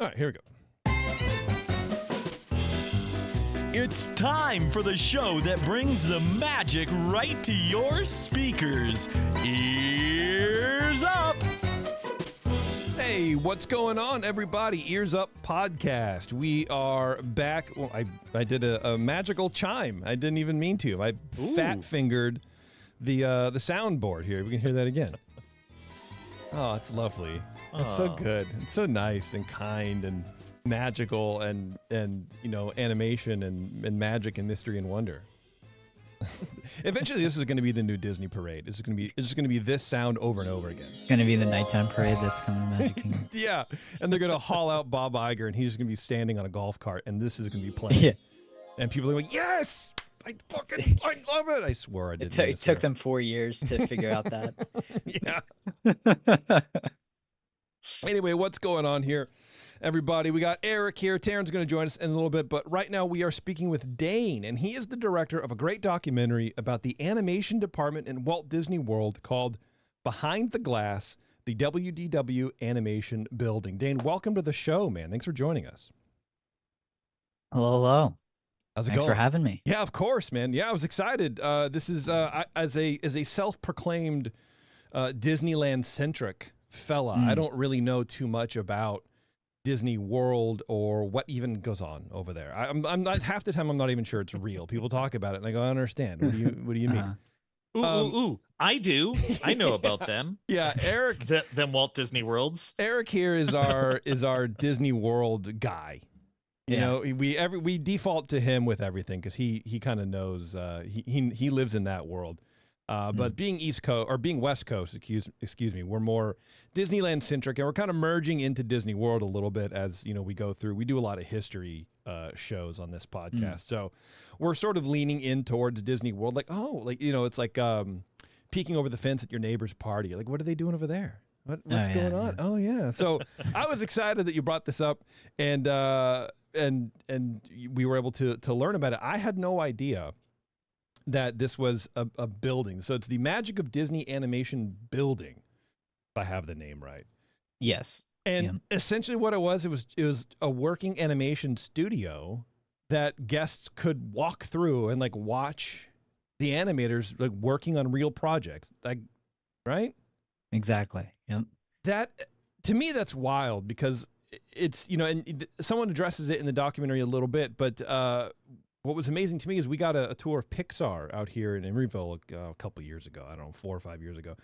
All right, here we go. It's time for the show that brings the magic right to your speakers. Ears up! Hey, what's going on, everybody? Ears Up podcast. We are back. Well, I did a magical chime. I didn't even mean to. I fat-fingered the soundboard here. We can hear that again. Oh, it's lovely. It's so good. It's so nice and kind and magical and you know, animation and magic and mystery and wonder. Eventually, this is going to be the new Disney parade. It's just going to be this sound over and over again. It's going to be the nighttime parade that's coming to Magic Kingdom. Yeah, and they're going to haul out Bob Iger, and he's just going to be standing on a golf cart, and this is going to be playing. Yeah. And people are like, "Yes, I love it." I swore I did. It took them 4 years to figure out that. Yeah. Anyway, what's going on here, everybody? We got Eric here. Taryn's going to join us in a little bit, but right now we are speaking with Dane, and he is the director of a great documentary about the animation department in Walt Disney World called Behind the Glass, the WDW Animation Building. Dane, welcome to the show, man. Thanks for joining us. Hello. How's it Thanks going? for having me. Yeah, of course, man. Yeah, I was excited. This is as a self-proclaimed Disneyland-centric fella. I don't really know too much about Disney World or what even goes on over there. I'm not, half the time I'm not even sure it's real. People talk about it and I go, I don't understand. What do you mean? Ooh, I do. I know about them. Yeah, Eric. Them Walt Disney Worlds. Eric here is our Disney World guy. You know, we default to him with everything because he kind of knows. He lives in that world. But being East Coast or being West Coast, excuse me, we're more Disneyland centric, and we're kind of merging into Disney World a little bit as you know we go through. We do a lot of history shows on this podcast, so we're sort of leaning in towards Disney World. Like, it's like peeking over the fence at your neighbor's party. Like, what are they doing over there? What's going on? Oh yeah. So I was excited that you brought this up, and we were able to learn about it. I had no idea that this was a building. So it's the Magic of Disney Animation Building, if I have the name right. Yes. And essentially what it was a working animation studio that guests could walk through and like watch the animators like working on real projects. Like, right? Exactly. Yep. That, to me, that's wild because it's, you know, and someone addresses it in the documentary a little bit, but what was amazing to me is we got a tour of Pixar out here in Emeryville a couple years ago. I don't know, 4 or 5 years ago.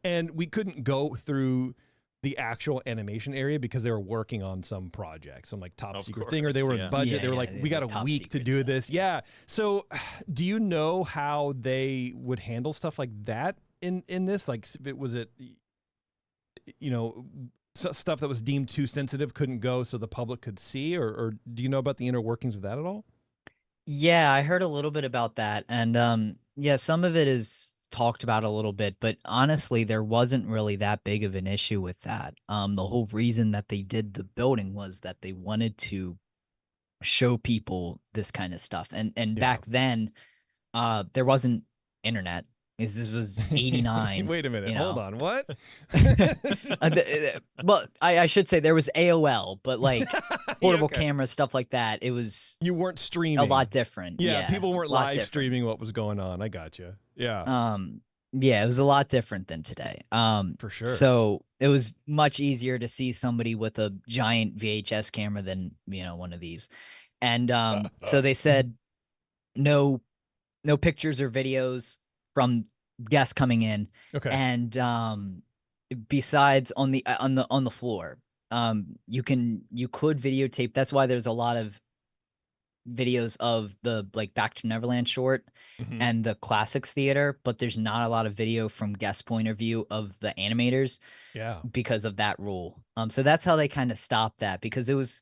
And we couldn't go through the actual animation area because they were working on some project, some like top secret thing, or they were in budget. Yeah, they were like, we got a week to do this. Yeah. So do you know how they would handle stuff like that in this? Like, was it, you know, stuff that was deemed too sensitive couldn't go so the public could see, or do you know about the inner workings of that at all? Yeah, I heard a little bit about that. And yeah, some of it is talked about a little bit, but honestly, there wasn't really that big of an issue with that. The whole reason that they did the building was that they wanted to show people this kind of stuff. And back then, there wasn't internet. This was 89. Wait a minute. Hold on. What? Well, I should say there was AOL, but like portable camera, stuff like that. It was. You weren't streaming. A lot different. Yeah, people weren't live streaming what was going on. I gotcha. Yeah. Yeah, it was a lot different than today. For sure. So it was much easier to see somebody with a giant VHS camera than, you know, one of these. And so they said no pictures or videos from guests coming in. Okay. And besides on the floor, you could videotape. That's why there's a lot of videos of the like Back to Neverland short and the Classics Theater, but there's not a lot of video from guest point of view of the animators. Yeah. Because of that rule. So that's how they kind of stopped that, because it was,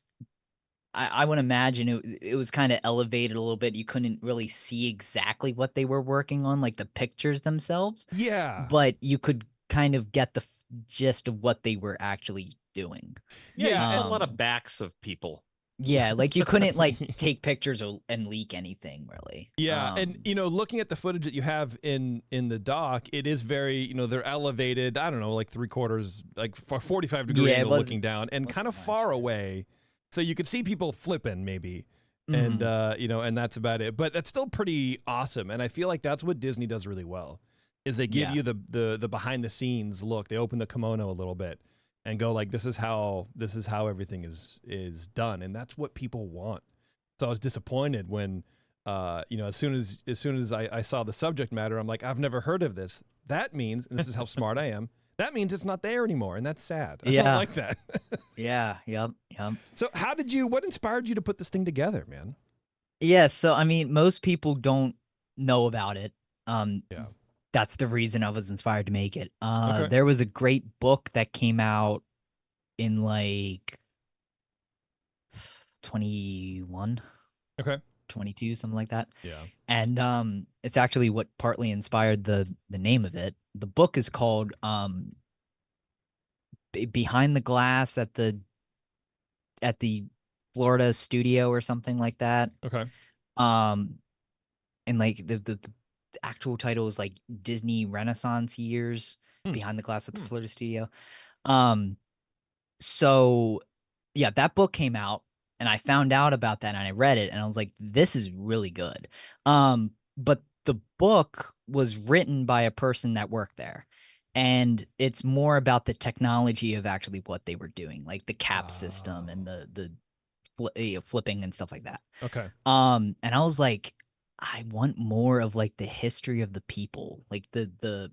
I would imagine it was kind of elevated a little bit. You couldn't really see exactly what they were working on, like the pictures themselves. Yeah. But you could kind of get the gist of what they were actually doing. Yeah, you see a lot of backs of people. Yeah, like you couldn't like take pictures and leak anything really. Yeah, and you know, looking at the footage that you have in the doc, it is very, you know, they're elevated. I don't know, like 3/4, like 45 degree angle looking down, and kind of far away. So you could see people flipping maybe. Mhm. And, and that's about it. But that's still pretty awesome. And I feel like that's what Disney does really well is they give Yeah. you the behind the scenes look. They open the kimono a little bit and go like, this is how everything is done. And that's what people want. So I was disappointed when, as soon as I saw the subject matter, I'm like, I've never heard of this. That means, and this is how smart I am, that means it's not there anymore. And that's sad. I don't Yeah. like that. Yeah. Yep. So what inspired you to put this thing together, man? Yeah. So, I mean, most people don't know about it. Yeah. That's the reason I was inspired to make it. Okay. There was a great book that came out in like 21, Okay. 22, something like that. Yeah. And it's actually what partly inspired the name of it. The book is called Behind the Glass at the Florida studio or something like that. Okay. And like the actual title is like Disney Renaissance Years Behind the Glass at the Florida studio. So yeah, that book came out and I found out about that and I read it and I was like, this is really good. But the book was written by a person that worked there. And it's more about the technology of actually what they were doing, like the cap system and the flipping and stuff like that. Okay. And I was like, I want more of like the history of the people, like the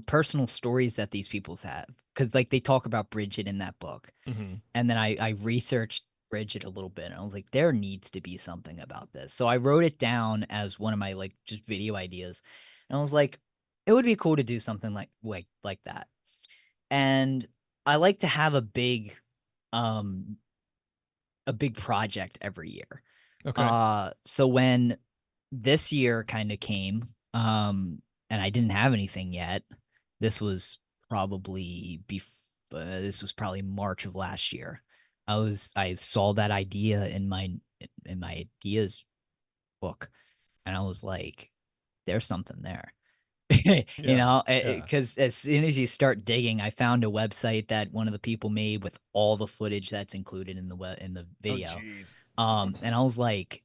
personal stories that these peoples have, because like they talk about Bridget in that book, and then I researched Bridget a little bit, and I was like, there needs to be something about this. So I wrote it down as one of my like just video ideas, and I was like, it would be cool to do something like that. And I like to have a big project every year. Okay. So when this year kind of came, and I didn't have anything yet, this was probably March of last year. I saw that idea in my ideas book, and I was like, there's something there. Because as soon as you start digging, I found a website that one of the people made with all the footage that's included in the video. Oh, jeez. And I was like,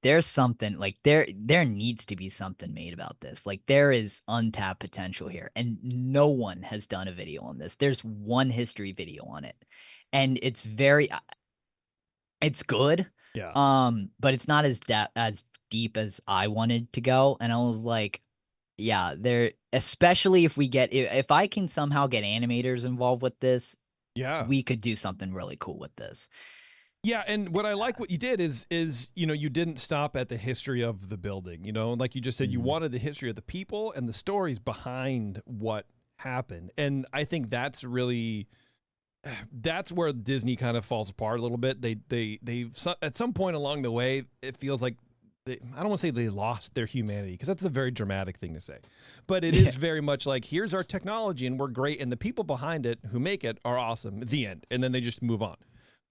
there's something like there needs to be something made about this. Like there is untapped potential here, and no one has done a video on this. There's one history video on it, and it's good. Yeah. But it's not as deep as I wanted to go, and I was like, yeah, especially if I can somehow get animators involved with this, Yeah. we could do something really cool with this. Yeah, and what I like what you did is you didn't stop at the history of the building, like you just said, you wanted the history of the people and the stories behind what happened. And I think that's where Disney kind of falls apart a little bit. They at some point along the way, it feels like I don't want to say they lost their humanity, because that's a very dramatic thing to say, but it is very much like, here's our technology and we're great, and the people behind it who make it are awesome. The end. And then they just move on.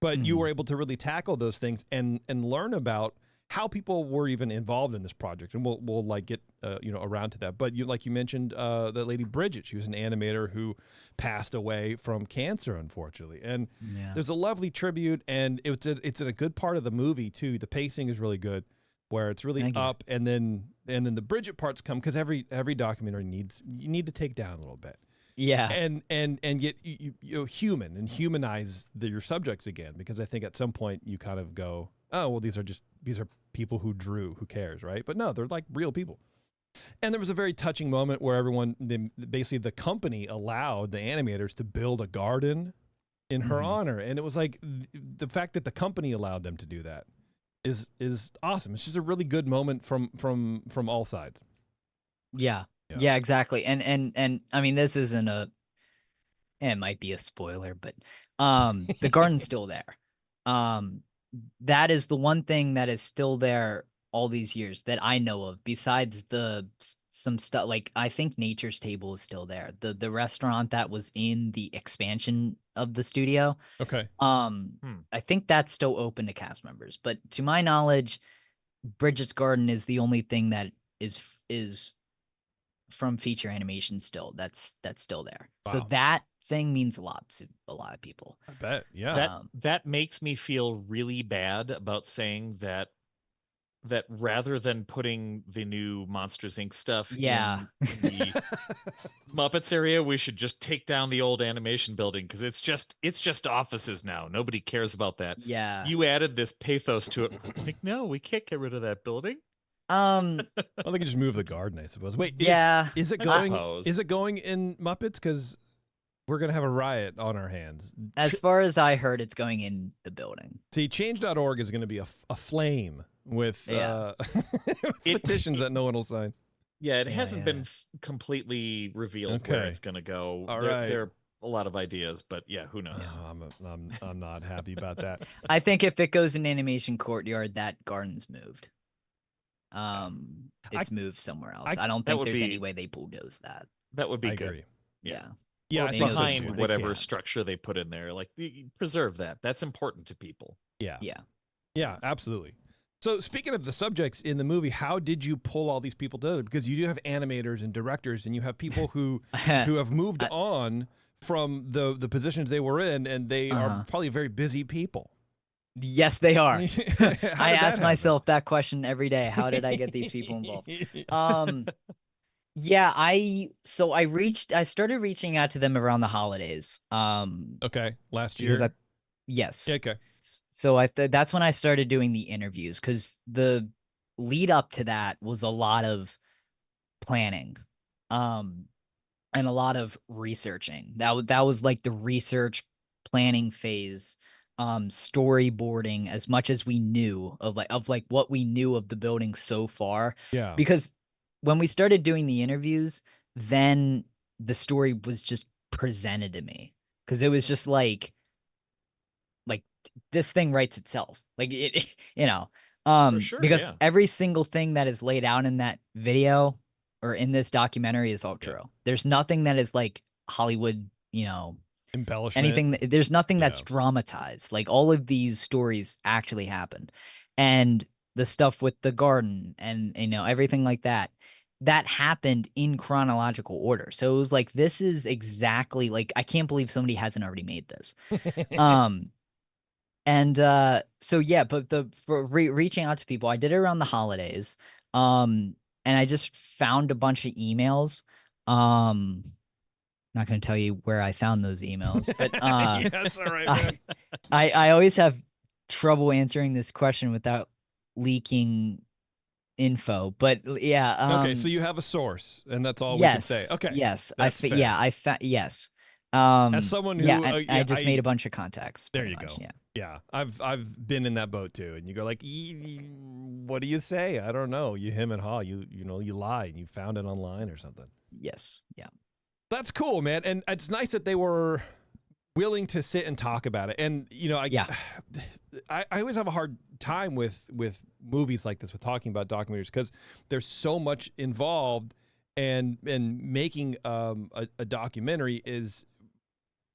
But you were able to really tackle those things and learn about how people were even involved in this project, and we'll like get around to that. But you mentioned that lady Bridget. She was an animator who passed away from cancer, unfortunately. And there's a lovely tribute, and it's in a good part of the movie too. The pacing is really good, where it's really up, and then the Bridget parts come, because every documentary you need to take down a little bit. Yeah. And get human and humanize your subjects again, because I think at some point you kind of go, oh, well, these are people who drew, who cares, right? But no, they're like real people. And there was a very touching moment where basically the company allowed the animators to build a garden in her honor, and it was like the fact that the company allowed them to do that is awesome. It's just a really good moment from all sides. Yeah. Yeah, exactly. And I mean, this isn't it might be a spoiler, but the garden's still there. That is the one thing that is still there all these years that I know of, besides some stuff. Like, I think Nature's Table is still there. The restaurant that was in the expansion of the studio. Okay. I think that's still open to cast members, but to my knowledge, Bridget's Garden is the only thing that is from feature animation still that's still there. Wow. So that thing means a lot to a lot of people. I bet. Yeah. That makes me feel really bad about saying that rather than putting the new Monsters Inc. stuff Yeah. in the Muppets area, we should just take down the old animation building because it's just offices now. Nobody cares about that. Yeah. You added this pathos to it. Like, no, we can't get rid of that building. Um, Well, they could just move the garden, I suppose. Wait, Yeah. is it I going? suppose. Is it going in Muppets? Because we're gonna have a riot on our hands. as far as I heard, it's going in the building. See, change.org is going to be a flame with Yeah. petitions that no one will sign. Yeah, it Yeah, hasn't yeah. been completely revealed where Okay. it's going to go. All there, right. there are a lot of ideas, but yeah, who knows? No, I'm not happy about that. I think if it goes in Animation Courtyard, that garden's moved. It's moved somewhere else. I don't that think would there's any be- way they bulldoze that. That would be I good. agree. Yeah. Yeah, Or I they think know so they too. Behind They whatever can't. structure they put in there, like preserve that. That's important to people. Yeah. Yeah. Yeah, absolutely. So speaking of the subjects in the movie, how did you pull all these people together? Because you do have animators and directors, and you have people who have moved on from the positions they were in, and they are probably very busy people. Yes, they are. How did I that ask happen? myself that question every day. How did I get these people involved? Yeah, I started reaching out to them around the holidays. Okay, last Because year. yes. Yeah, okay. So that's when I started doing the interviews, because the lead up to that was a lot of planning, and a lot of researching. That was like the research planning phase, storyboarding as much as we knew of what we knew of the building so far. Yeah. Because when we started doing the interviews, then the story was just presented to me, because it was just like this thing writes itself, like it sure, because yeah. every single thing that is laid out in that video or in this documentary is all true. There's nothing that is like Hollywood, Embellishment. anything there's nothing that's Yeah. dramatized. Like, all of these stories actually happened, and the stuff with the garden and everything like that happened in chronological order. So it was like, this is exactly like, I can't believe somebody hasn't already made this. And so yeah, but for reaching out to people, I did it around the holidays. And I just found a bunch of emails. Not going to tell you where I found those emails, but Yeah, that's all right, man. I always have trouble answering this question without leaking info. But yeah, Okay, so you have a source, and that's all yes, we can say. Okay. yes, that's fair. yes. As someone who, yeah, and I yeah, just made a bunch of contacts. There pretty you much, go. Yeah. Yeah, I've been in that boat too, and you go like, what do you say? I don't know. You hem and haw. You lie, and you found it online or something. Yes. Yeah. That's cool, man, and it's nice that they were willing to sit and talk about it. And I always have a hard time with movies like this, with talking about documentaries, because there's so much involved, and making a documentary is,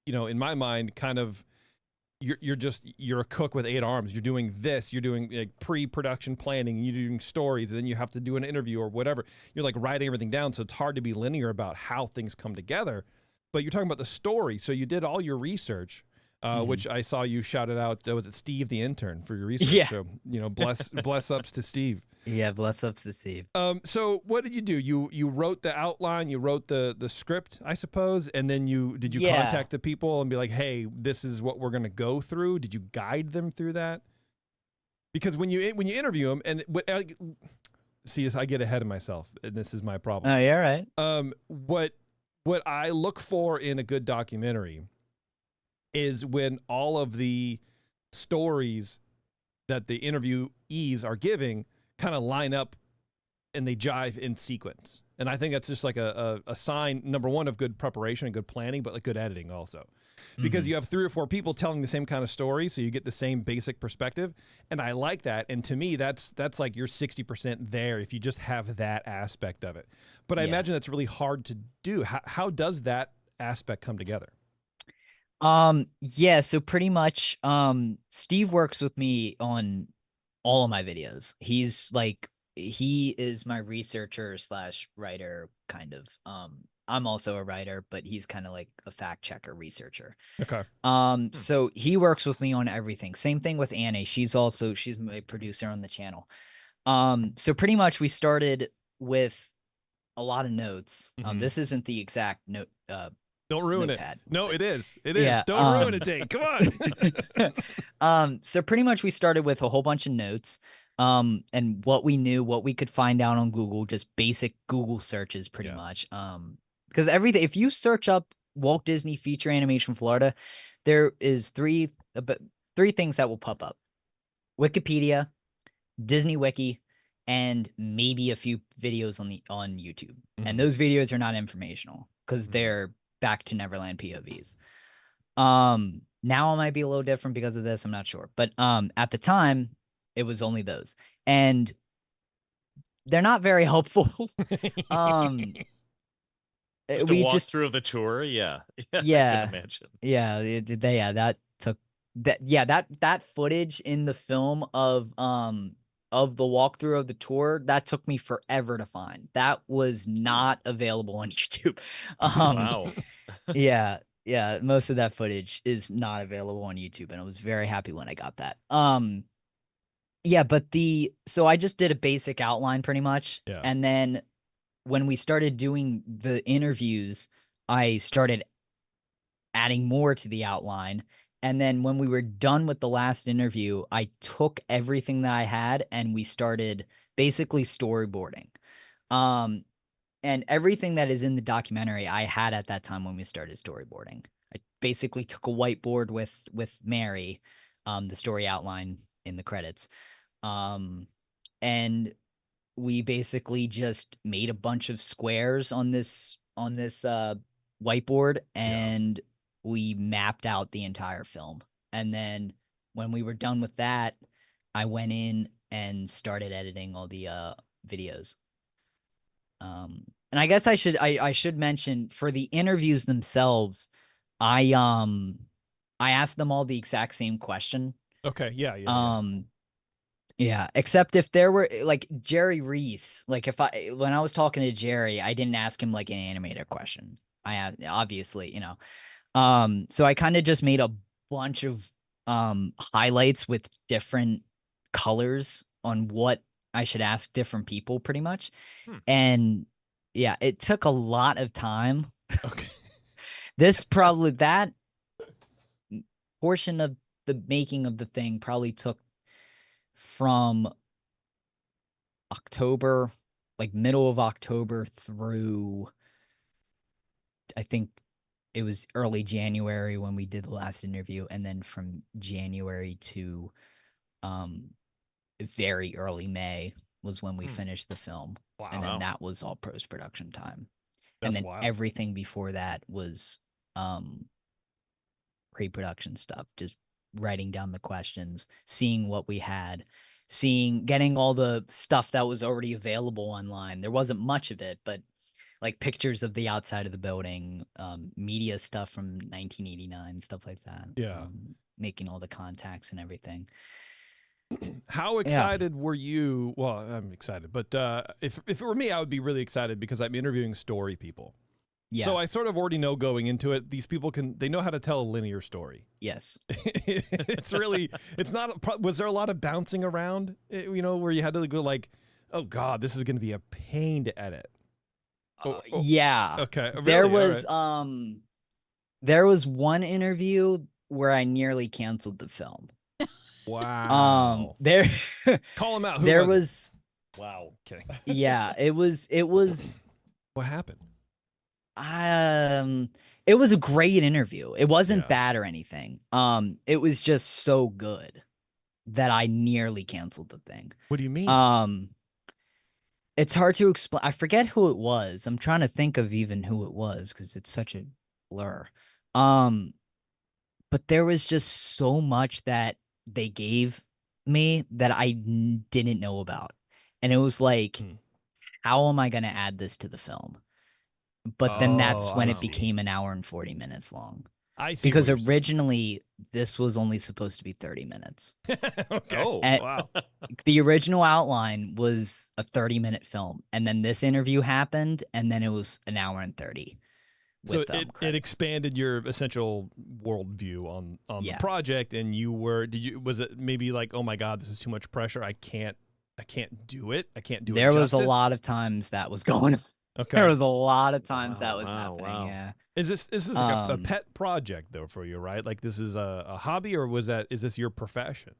in my mind, kind of, you're a cook with 8 arms. You're doing this. You're doing like pre-production planning. You're doing stories, and then you have to do an interview or whatever. You're like writing everything down, so it's hard to be linear about how things come together. But you're talking about the story, so you did all your research, which I saw you shouted out. Was it Steve the intern for your research? Yeah. So bless ups to Steve. Yeah. Bless ups to Steve. So what did you do? You wrote the outline, you wrote the script, I suppose, and then did you Yeah. contact the people and be like, hey, this is what we're gonna go through? Did you guide them through that? Because when you interview them, and see, I get ahead of myself, and this is my problem. Oh, yeah, right. What I look for in a good documentary is when all of the stories that the interviewees are giving kind of line up and they jive in sequence. And I think that's just like a sign, number one, of good preparation and good planning, but like good editing also. Because you have 3 or 4 people telling the same kind of story, so you get the same basic perspective. And I like that. And to me, that's like you're 60% there if you just have that aspect of it. But I imagine that's really hard to do. How does that aspect come together? Yeah, so pretty much Steve works with me on all of my videos. He is my researcher / writer, kind of. I'm also a writer, but he's kind of like a fact checker, researcher. Okay. So he works with me on everything. Same thing with Annie. She's my producer on the channel. So pretty much we started with a lot of notes. This isn't the exact note. Don't ruin notepad, it. No, but- it is. It Yeah, is. Don't ruin it, Dane. Come on. So pretty much we started with a whole bunch of notes. And what we knew, what we could find out on Google, just basic Google searches pretty much. Because everything, if you search up Walt Disney Feature Animation Florida, there is three things that will pop up: Wikipedia, Disney Wiki, and maybe a few videos on YouTube. And those videos are not informational because they're back to Neverland POVs. Now it might be a little different because of this, I'm not sure. But at the time, it was only those. And they're not very helpful. Just we a just walkthrough of the tour, yeah. I Yeah. can imagine. that took that footage in the film of the walkthrough of the tour, that took me forever to find. That was not available on YouTube. Wow. Yeah, most of that footage is not available on YouTube, and I was very happy when I got that. Yeah, but so I just did a basic outline pretty much. Yeah. And then when we started doing the interviews, I started adding more to the outline. And then when we were done with the last interview, I took everything that I had and we started basically storyboarding. And everything that is in the documentary I had at that time when we started storyboarding. I basically took a whiteboard with Mary, the story outline in the credits. And we basically just made a bunch of squares on this whiteboard, and we mapped out the entire film. And then when we were done with that, I went in and started editing all the videos. And I guess I should mention, for the interviews themselves, I asked them all the exact same question. Okay. Yeah. Yeah, except if there were like Jerry Reese, like when I was talking to Jerry, I didn't ask him like an animator question. Obviously, so I kind of just made a bunch of highlights with different colors on what I should ask different people pretty much. And yeah, it took a lot of time. Okay. That portion of the making of the thing probably took from October, like middle of October through, I think it was early January when we did the last interview. And then from January to very early May was when we finished the film. Wow. And then that was all post-production time. That's and then wild. everything before that was pre-production stuff, just writing down the questions, seeing what we had, getting all the stuff that was already available online. There wasn't much of it, but like pictures of the outside of the building, media stuff from 1989, stuff like that. Yeah. Making all the contacts and everything. How excited were you? Well, I'm excited, but if it were me, I would be really excited because I'm interviewing story people. Yeah. So I sort of already know going into it, these people they know how to tell a linear story. Yes. It's not, was there a lot of bouncing around, where you had to go like, oh God, this is going to be a pain to edit? Yeah. Okay. Really? There was one interview where I nearly canceled the film. Wow. There Call him out. Who there was was wow. Kidding. Yeah, it was What happened? it was a great interview. It wasn't Yeah. bad or anything. It was just so good that I nearly canceled the thing. What do you mean? It's hard to explain. I forget who it was. I'm trying to think of even who it was because it's such a blur. But there was just so much that they gave me that I didn't know about. And it was like, how am I going to add this to the film? But then that's when I it see. became an hour and 40 minutes long. I see. Because what you're saying. originally this was only supposed to be 30 minutes. Okay. Oh, And Wow. the original outline was a 30-minute film, and then this interview happened, and then it was an hour and 30. So With, it credits. expanded your essential worldview on the Yeah. project, and was it maybe like, oh my God, this is too much pressure. I can't do it. I can't do it. There was a justice? lot of times that was going on. Okay. There was a lot of times that Wow, was wow, happening. wow. Yeah. Is this like a Um, pet project though for you, right? Like this is a hobby, or is this your profession?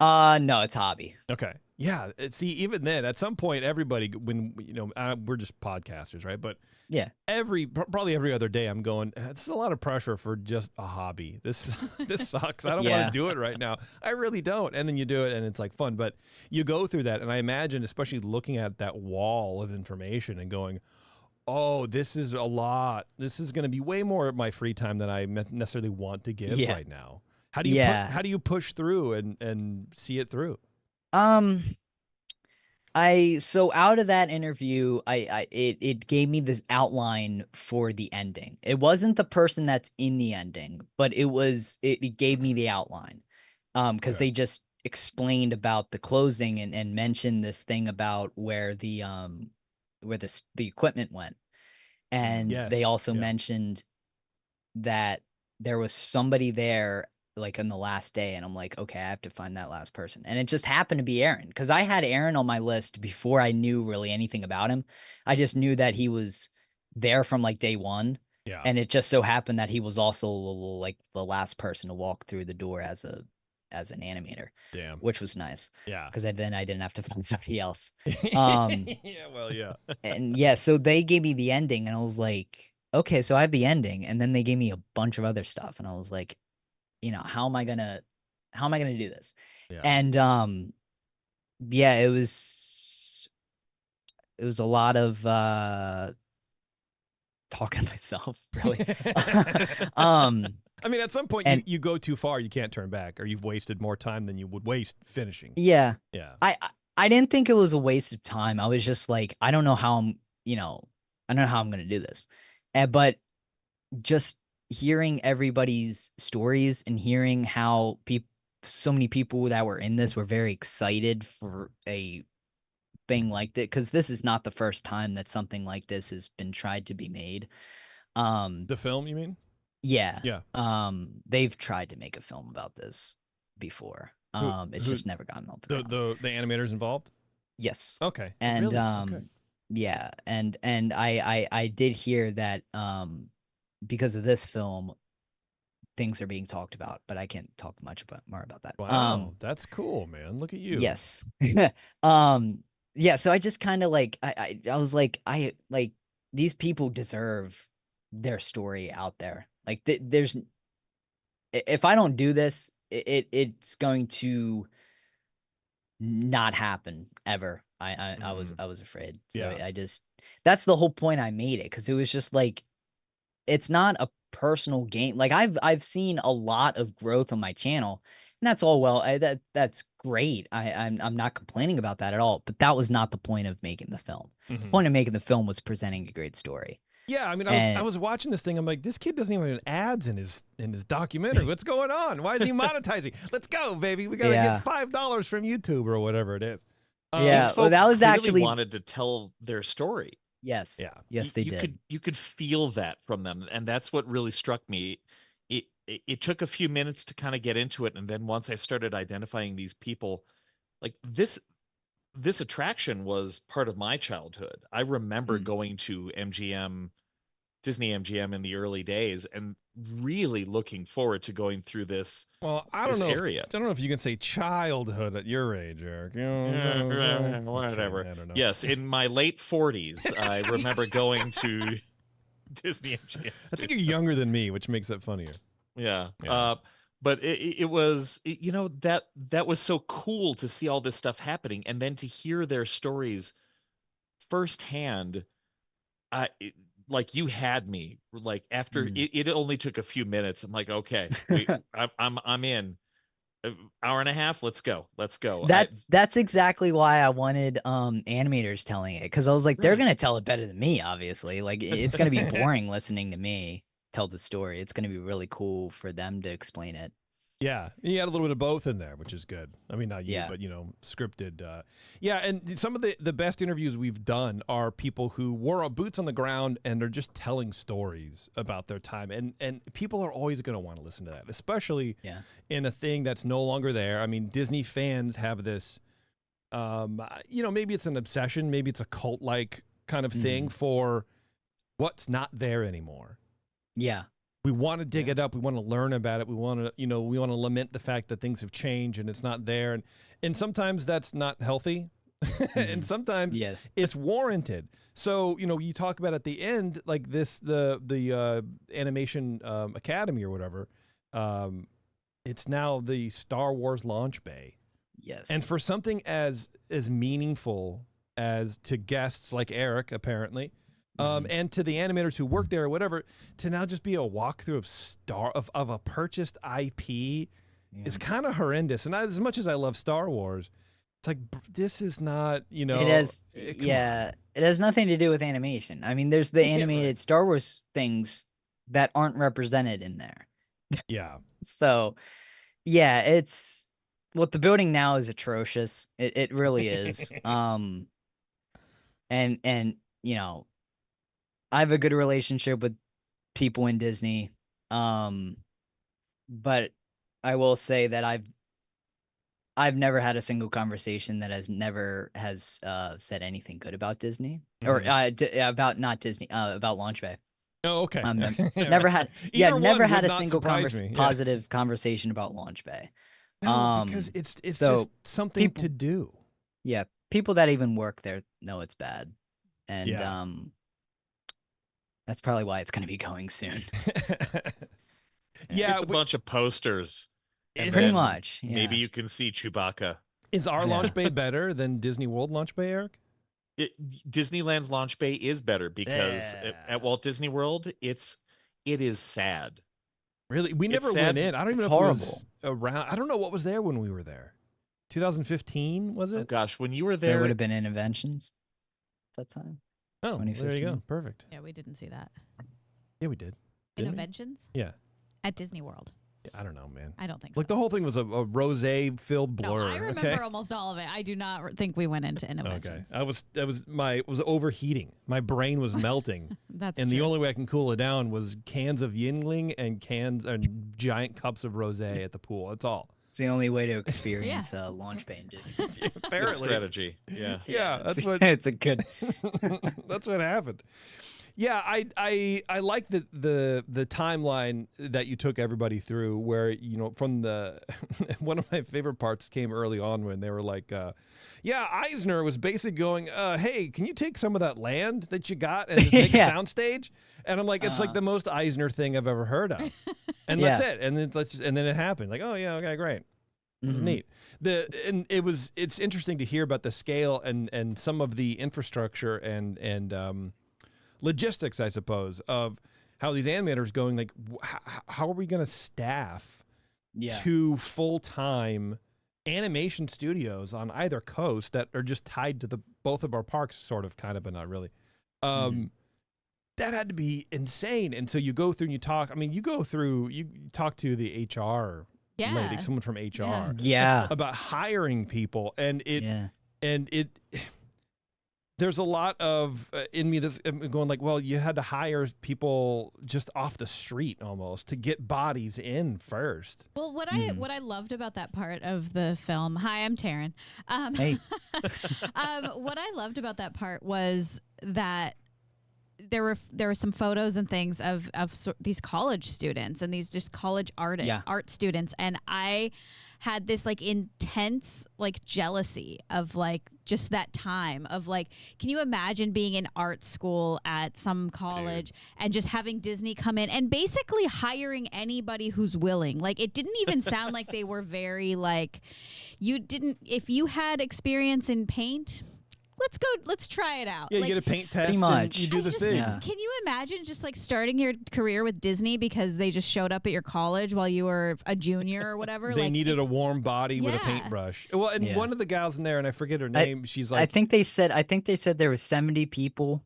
No, it's hobby. Okay. Yeah. See, even then, at some point, everybody, when we're just podcasters, right? But Yeah. probably every other day, I'm going, this is a lot of pressure for just a hobby. This sucks. I don't want Yeah. to do it right now. I really don't. And then you do it, and it's like fun. But you go through that, and I imagine, especially looking at that wall of information and going, oh, this is a lot. This is going to be way more of my free time than I necessarily want to give Yeah. right now. How do you Yeah. how do you push through and see it through? So out of that interview, it gave me this outline for the ending. It wasn't the person that's in the ending, but it gave me the outline. Because Okay. they just explained about the closing and mentioned this thing about where the equipment went. And they Yes. also Yeah. mentioned that there was somebody there like on the last day, and I'm like, okay, I have to find that last person. And it just happened to be Aaron, because I had Aaron on my list before I knew really anything about him. I just knew that he was there from like day one. Yeah. And it just so happened that he was also like the last person to walk through the door as an animator, Damn. which was nice, Yeah. because then I didn't have to find somebody else. Yeah. Well. Yeah. And yeah, so they gave me the ending, and I was like, okay, so I have the ending, and then they gave me a bunch of other stuff, and I was like, how am I gonna do this? Yeah. And yeah, it was a lot of talking to myself, really. I mean, at some point, and- you go too far, you can't turn back, or you've wasted more time than you would waste finishing. Yeah, Yeah. I didn't think it was a waste of time. I was just like, I don't know how I'm gonna do this, but just hearing everybody's stories and hearing how so many people that were in this were very excited for a thing like that, because this is not the first time that something like this has been tried to be made. The film, you mean? Yeah. Yeah. They've tried to make a film about this before. It's just never gotten off the ground. The animators involved? Yes. Okay. And Really? Okay. yeah, and I did hear that because of this film, things are being talked about, but I can't talk much more about that. Wow, that's cool, man. Look at you. Yes. Yeah, so I just kind of like I was like, these people deserve their story out there. Like there's, if I don't do this, it's going to not happen ever. I was afraid. So Yeah. that's the whole point I made it, because it was just like, it's not a personal game. Like I've seen a lot of growth on my channel, and that's all well. That's great. I'm not complaining about that at all. But that was not the point of making the film. The Mhm. point of making the film was presenting a great story. Yeah, I mean, I was watching this thing. I'm like, this kid doesn't even have ads in his documentary. What's going on? Why is he monetizing? Let's go, baby. We gotta Yeah. get $5 from YouTube or whatever it is. Yeah, These well, that folks was clearly actually- wanted to tell their story. Yes. Yeah. Yes, they you did. You could feel that from them, and that's what really struck me. It took a few minutes to kind of get into it, and then once I started identifying these people, like this attraction was part of my childhood. I remember going to Disney MGM in the early days, and really looking forward to going through this. Well, I this don't know. area. I don't know if you can say childhood at your age, Eric. You know, Yeah, okay, whatever. I don't know. Yes, in my late 40s, I remember going to Disney MGM. I think you're younger than me, which makes it funnier. Yeah. Yeah. But it was, that was so cool to see all this stuff happening, and then to hear their stories firsthand. Like, you had me, like, after it only took a few minutes. I'm like, okay, I'm in. Hour and a half. Let's go. That's exactly why I wanted animators telling it, because I was like, they're Really? gonna tell it better than me, obviously. Like, it's gonna be boring listening to me tell the story. It's gonna be really cool for them to explain it. Yeah, you had a little bit of both in there, which is good. I mean, not you, Yeah. but scripted. Yeah, and some of the best interviews we've done are people who wore boots on the ground and are just telling stories about their time, and people are always going to want to listen to that, especially in a thing that's no longer there. I mean, Disney fans have this, maybe it's an obsession, maybe it's a cult-like kind of thing for what's not there anymore. Yeah. We want to dig it up. We want to learn about it. We want to, we want to lament the fact that things have changed and it's not there. And sometimes that's not healthy. And sometimes it's warranted. So, you talk about at the end, like the Animation Academy or whatever. It's now the Star Wars launch bay. Yes. And for something as meaningful as to guests like Eric, apparently, and to the animators who work there or whatever, to now just be a walkthrough of a purchased IP is kind of horrendous. And as much as I love Star Wars, it's like, this is not, It has, it has nothing to do with animation. I mean, there's the animated Star Wars things that aren't represented in there. Yeah. So, yeah, it's what the building now is atrocious. It really is. And I have a good relationship with people in Disney. But I will say that I've never had a single conversation that has said anything good about Disney or about not Disney, about Launch Bay. Oh, okay. Never had a single me. positive conversation about Launch Bay. No, because it's just something to do. Yeah, people that even work there know it's bad, and that's probably why it's going to be going soon. It's a bunch of posters. And pretty much. Yeah. Maybe you can see Chewbacca. Is our launch bay better than Disney World launch bay, Eric? Disneyland's launch bay is better because at Walt Disney World, it is sad. Really? We never went in. I don't even know horrible. if it was around. I don't know what was there when we were there. 2015, was it? Oh, goch, when you were there. There would have been Interventions at that time. Oh, there you go. Perfect. Yeah, we didn't see that. Yeah, we did. Interventions? Yeah. At Disney World. I don't know, man. I don't think so. Like, the whole thing was a rosé-filled blur. No, I remember almost all of it. I do not think we went into Interventions. Okay. It was overheating. My brain was melting. That's and true. the only way I can cool it down was cans of Yingling and giant cups of rosé at the pool. That's all. It's the only way to experience Launch Bay in Disney. Good strategy. Yeah. Yeah, that's what. It's a good. That's what happened. Yeah, I like the timeline that you took everybody through, where from the one of my favorite parts came early on when they were like, Eisner was basically going, hey, can you take some of that land that you got and just make a soundstage? And I'm like, it's like the most Eisner thing I've ever heard of, and that's it. And then it happened. Like, oh yeah, okay, great. That's neat. It's interesting to hear about the scale and some of the infrastructure and logistics, I suppose, of how these animators going, like, how are we going to staff two full-time animation studios on either coast that are just tied to both of our parks, sort of, kind of, but not really. That had to be insane. And so you go through and you talk. I mean, you talk to the HR lady, someone from HR, about hiring people, and there's a lot of in me that's going like, well, you had to hire people just off the street almost to get bodies in first. Well, what I loved about that part of the film. Hi, I'm Taryn. Hey. What I loved about that part was that there were some photos and things of these college students and these just college art students, and I had this like intense like jealousy of like just that time of like, can you imagine being in art school at some college and just having Disney come in and basically hiring anybody who's willing? Like, it didn't even sound like they were very like, if you had experience in paint, let's try it out. Yeah, like, you get a paint test much. and you do the thing. Yeah. Can you imagine just like starting your career with Disney because they just showed up at your college while you were a junior or whatever? They needed a warm body with a paintbrush. Well, and one of the gals in there, and I forget her name, she's like, I think they said there was 70 people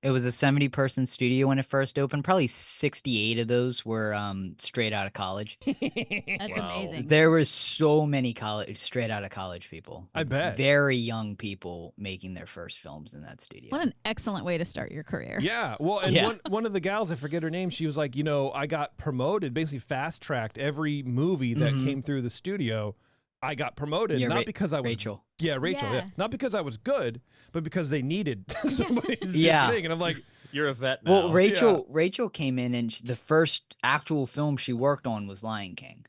It was a 70-person studio when it first opened. Probably 68 of those were straight out of college. That's amazing. There were so many straight out of college people. I bet. Very young people making their first films in that studio. What an excellent way to start your career. Yeah. Well, and one of the gals, I forget her name, she was like, I got promoted, basically fast-tracked every movie that came through the studio. I got promoted, not because I was Rachel. Yeah, Rachel. Yeah. Not because I was good, but because they needed somebody to do the thing. And I'm like, you're a vet now. Well, Rachel came in, and the first actual film she worked on was Lion King.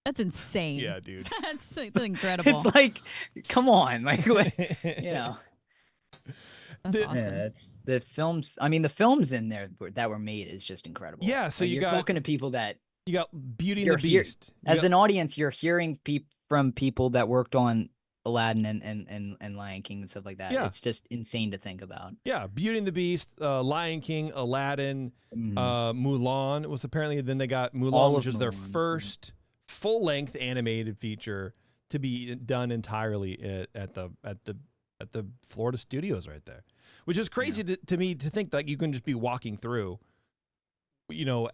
That's insane. Yeah, dude. That's incredible. It's like, come on, like, That's awesome. Yeah, it's the films. I mean, the films in there that were made is just incredible. Yeah, so like, you're talking to people that you got Beauty and the Beast. As an audience, you're hearing from people that worked on Aladdin and Lion King and stuff like that. Yeah. It's just insane to think about. Yeah, Beauty and the Beast, Lion King, Aladdin, Mulan was apparently. Then they got Mulan, which is their first full-length animated feature to be done entirely at the Florida studios right there, which is crazy to me to think that you can just be walking through,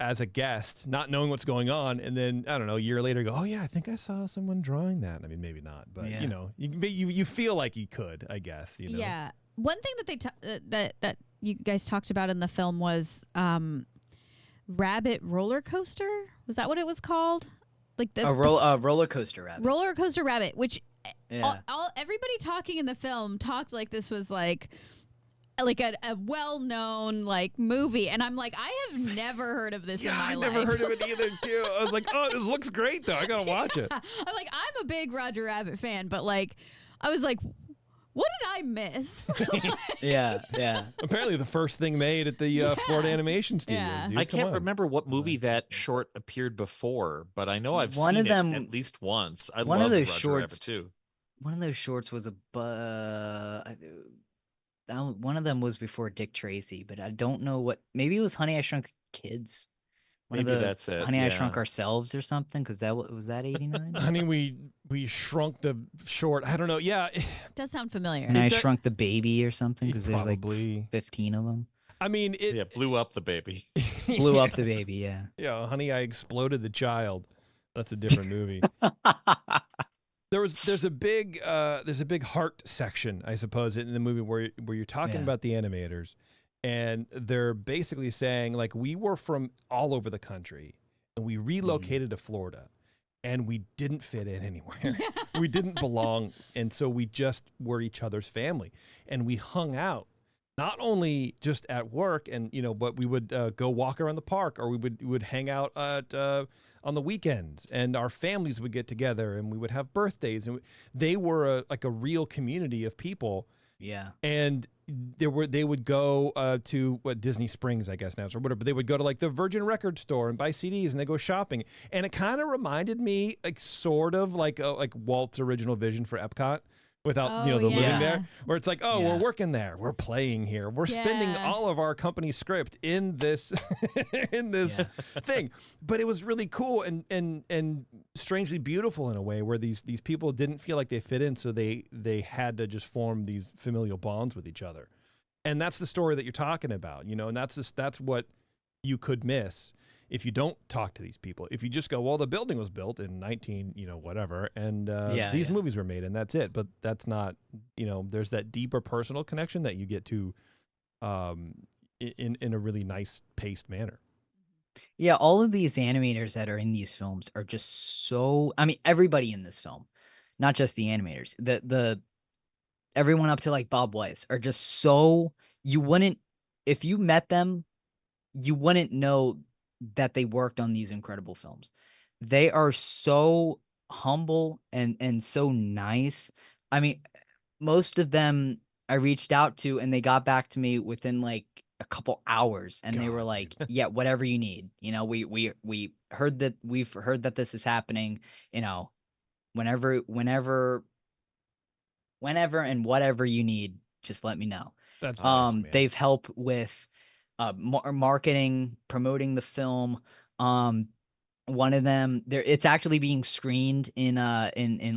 as a guest, not knowing what's going on, and then I don't know, a year later, go, oh yeah, I think I saw someone drawing that. I mean, maybe not, but you feel like you could, I guess. Yeah. One thing that that you guys talked about in the film was Rabbit Roller Coaster. Was that what it was called? Like the roller coaster rabbit. Roller Coaster Rabbit, which everybody talking in the film talked like this was like a well-known movie, and I'm like, I have never heard of this in my life. I never heard of it either too. I was like, oh, this looks great though, I gotta watch it. I'm like, I'm a big Roger Rabbit fan, but I was like, what did I miss? Yeah. Apparently the first thing made at the Florida Animation Studios. Yeah. Dude, I can't remember what movie that short appeared before, but I know I've seen it at least once. I love Roger Rabbit too. One of those shorts was one of them was before Dick Tracy, but I don't know what. Maybe it was Honey, I Shrunk Kids. Maybe that's it. Honey, I Shrunk Ourselves or something, because was that 89? Honey, we shrunk the short. I don't know. Yeah, it does sound familiar. And I Shrunk the Baby or something, because there's probably 15 of them. I mean, it blew up the baby. Blew up the baby. Yeah. Yeah, Honey, I Exploded the Child. That's a different movie. There's a big heart section, I suppose, in the movie where you're talking about the animators, and they're basically saying we were from all over the country and we relocated to Florida and we didn't fit in anywhere. We didn't belong, and so we just were each other's family, and we hung out not only just at work and but we would go walk around the park, or we would hang out at on the weekends, and our families would get together and we would have birthdays, and they were a real community of people. Yeah. And they would go to Disney Springs, I guess now, or whatever. They would go to the Virgin Record store and buy CDs, and they go shopping. And it kind of reminded me sort of like Walt's original vision for Epcot. Without the living there, where it's we're working there, we're playing here, we're spending all of our company script in this thing. But it was really cool and strangely beautiful in a way, where these people didn't feel like they fit in, so they had to just form these familial bonds with each other. And that's the story that you're talking about, and that's what you could miss if you don't talk to these people. If you just go, well, the building was built in 19, whatever, and these movies were made, and that's it. But that's not, there's that deeper personal connection that you get to in a really nice paced manner. Yeah, all of these animators that are in these films are just so. I mean, everybody in this film, not just the animators, the everyone up to Bob Weiss are just so. You wouldn't, if you met them, you wouldn't know that they worked on these incredible films. They are so humble and so nice. I mean, most of them I reached out to, and they got back to me within a couple hours, and they were like, yeah, whatever you need. We've heard that this is happening, whenever and whatever you need, just let me know. That's nice, man. They've helped with marketing, promoting the film. One of them, it's actually being screened in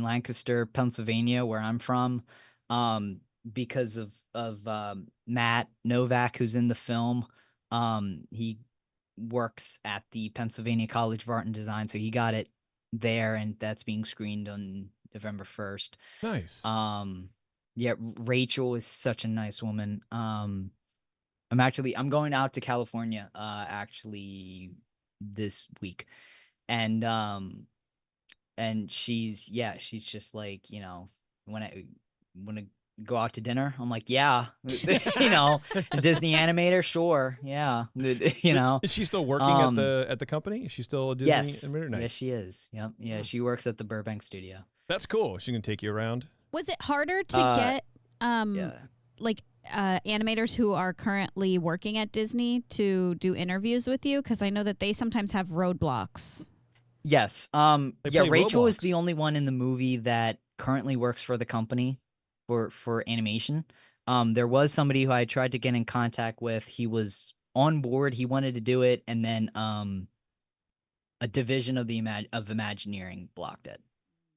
Lancaster, Pennsylvania, where I'm from. because of Matt Novak, who's in the film. He works at the Pennsylvania College of Art and Design, so he got it there, and that's being screened on November 1st. Nice. Yeah, Rachel is such a nice woman. I'm going out to California actually this week, and she's just like, when I want to go out to dinner, I'm like, yeah, a Disney animator, sure, yeah, Is she still working at the company? Is she still a Disney animator? Nice. Yes, she is. Yep, yeah, she works at the Burbank studio. That's cool. She can take you around. Was it harder to get animators who are currently working at Disney to do interviews with you? Because I know that they sometimes have roadblocks. Yes. Rachel is the only one in the movie that currently works for the company for animation. There was somebody who I tried to get in contact with. He was on board. He wanted to do it, and then a division of Imagineering blocked it.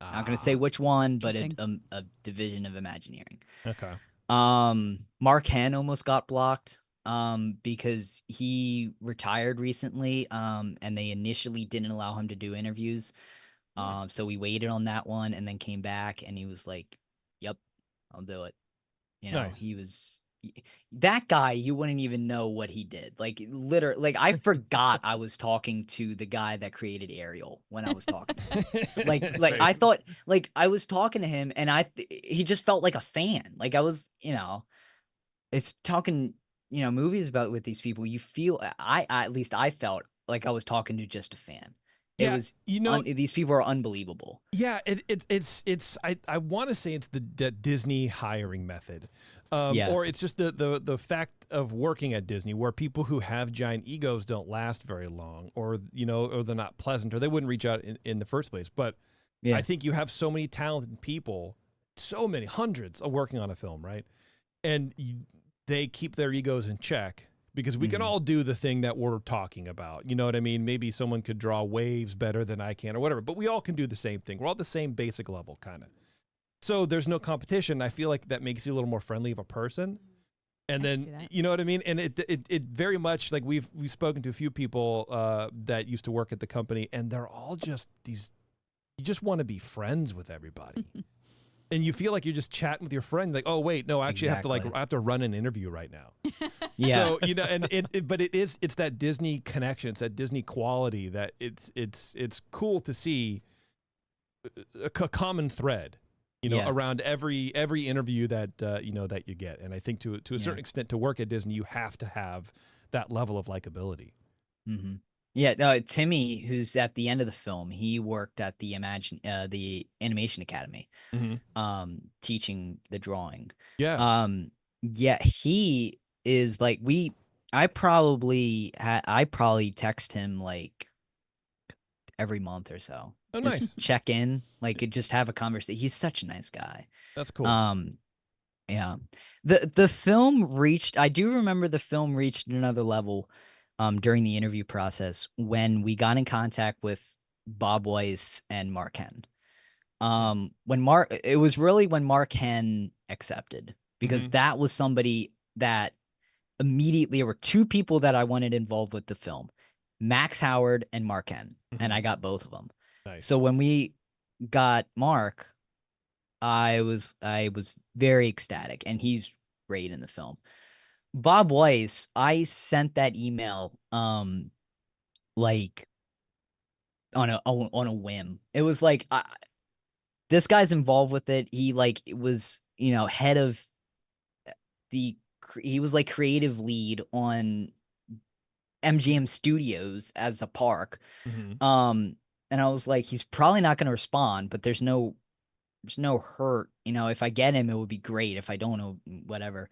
Not going to say which one, but a division of Imagineering. Okay. Mark Henn almost got blocked because he retired recently, and they initially didn't allow him to do interviews. So we waited on that one and then came back, and he was like, "Yep, I'll do it." Nice. He was that guy. You wouldn't even know what he did. Like literally, like I forgot I was talking to the guy that created Ariel when I was talking to him. like I thought, like I was talking to him, and he just felt like a fan. Like I was, it's talking, movies with these people. You feel, at least I felt like I was talking to just a fan. It was, these people are unbelievable. Yeah, it's I want to say it's the Disney hiring method, or it's just the fact of working at Disney, where people who have giant egos don't last very long, or or they're not pleasant, or they wouldn't reach out in the first place. But I think you have so many talented people, so many hundreds of working on a film, right? And they keep their egos in check. Because we can all do the thing that we're talking about. You know what I mean? Maybe someone could draw waves better than I can or whatever, but we all can do the same thing. We're all at the same basic level, kind of. So there's no competition. I feel like that makes you a little more friendly of a person. And then, you know what I mean? And it very much, like we've spoken to a few people that used to work at the company, and they're all just you just want to be friends with everybody. And you feel like you're just chatting with your friend, like, oh wait, no, actually, I have to run an interview right now. Yeah. So and it's that Disney connection, it's that Disney quality that it's cool to see a common thread, around every interview that that you get. And I think to a certain extent, to work at Disney, you have to have that level of likability. Mm-hmm. Yeah, Timmy, who's at the end of the film, he worked at the Animation Academy, teaching the drawing. Yeah. He is like I probably text him like every month or so. Oh, just nice. Check in, like just have a conversation. He's such a nice guy. That's cool. Yeah. The film reached. I do remember the film reached another level. During the interview process, when we got in contact with Bob Weiss and Mark Henn. It was really when Mark Henn accepted, because that was somebody that immediately, there were two people that I wanted involved with the film, Max Howard and Mark Henn, and I got both of them. Nice. So when we got Mark, I was very ecstatic, and he's great in the film. Bob Weiss, I sent that email like on a whim. It was like this guy's involved with it. He was head of he was like creative lead on MGM Studios as a park. And I was like, he's probably not going to respond, but there's no hurt. If I get him, it would be great. If I don't know, whatever.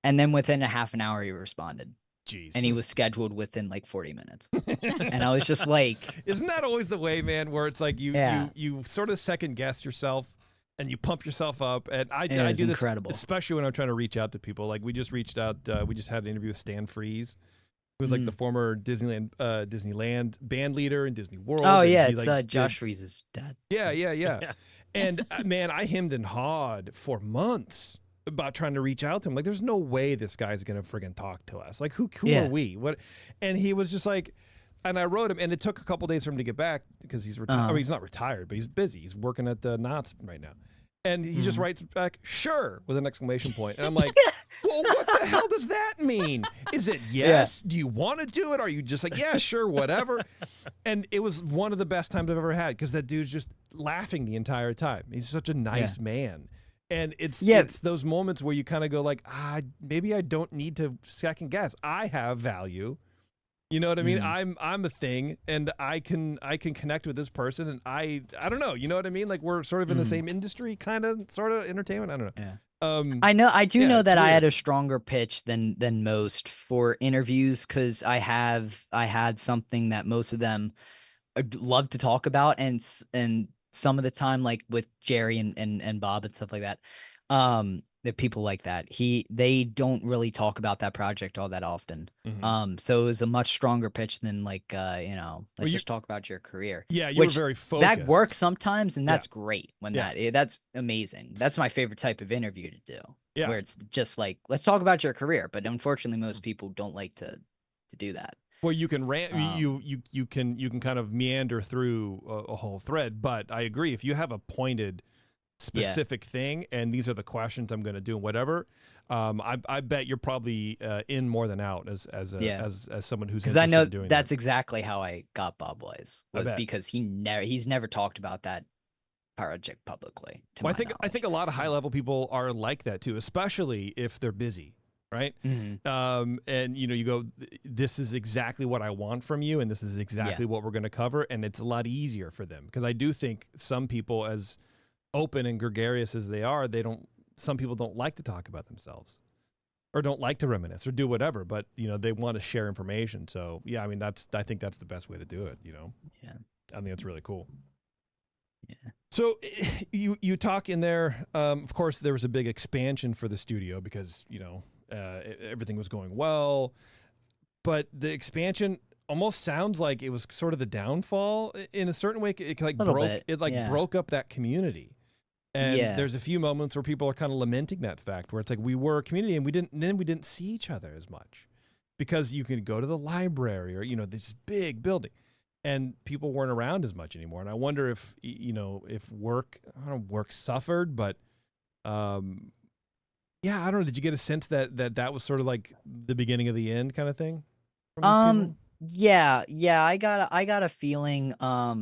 And then within a half an hour, he responded. Jeez. And he was scheduled within like 40 minutes. And I was just like... Isn't that always the way, man, where it's like you sort of second guess yourself and you pump yourself up? And I do this, incredible. Especially when I'm trying to reach out to people. Like we just reached out, we just had an interview with Stan Freeze, who was like the former Disneyland band leader in Disney World. Oh, yeah, it's Josh Freeze's dad. Yeah. And man, I hemmed and hawed for months about trying to reach out to him. Like, there's no way this guy's gonna friggin' talk to us. Like, who are we? What? And he was just like, and I wrote him, and it took a couple days for him to get back because he's retired. I mean, he's not retired, but he's busy. He's working at the Knott's right now. And he just writes back, "Sure," with an exclamation point. And I'm like, well, what the hell does that mean? Is it yes? Do you want to do it? Are you just like, yeah, sure, whatever? And it was one of the best times I've ever had because that dude's just laughing the entire time. He's such a nice man. And it's those moments where you kind of go like, maybe I don't need to second guess. I have value. You know what I mean? I'm a thing, and I can connect with this person, and I don't know. You know what I mean? Like, we're sort of in the same industry, kind of, sort of entertainment. I don't know. Yeah. I do know that weird. I had a stronger pitch than most for interviews because I had something that most of them love to talk about, and some of the time, like with Jerry and Bob and stuff like that, the people like that, they don't really talk about that project all that often. So it was a much stronger pitch than like, let's just talk about your career. Yeah, you were very focused. That works sometimes, and that's great when that's amazing. That's my favorite type of interview to do. Yeah, where it's just like, let's talk about your career. But unfortunately, most people don't like to do that. Well, you can you can kind of meander through a whole thread, but I agree, if you have a pointed specific thing and these are the questions I'm going to do and whatever, I bet you're probably in more than out as someone who's, because I know that's exactly how I got Bob Wise, was because he's never talked about that project publicly. Well, I think a lot of high level people are like that too, especially if they're busy. Right. And you go, this is exactly what I want from you, and this is exactly what we're going to cover, and it's a lot easier for them, because I do think some people, as open and gregarious as they are, some people don't like to talk about themselves, or don't like to reminisce, or do whatever, but they want to share information. So I mean, I think that's the best way to do it. I think that's really cool. Yeah. So you talk in there, of course there was a big expansion for the studio because everything was going well, but the expansion almost sounds like it was sort of the downfall in a certain way. It like broke up that community. And there's a few moments where people are kind of lamenting that fact, where it's like, we were a community and we didn't see each other as much because you could go to the library or, this big building, and people weren't around as much anymore. And I wonder if, if work suffered, but, I don't know. Did you get a sense that was sort of like the beginning of the end kind of thing? Yeah. I got a feeling. I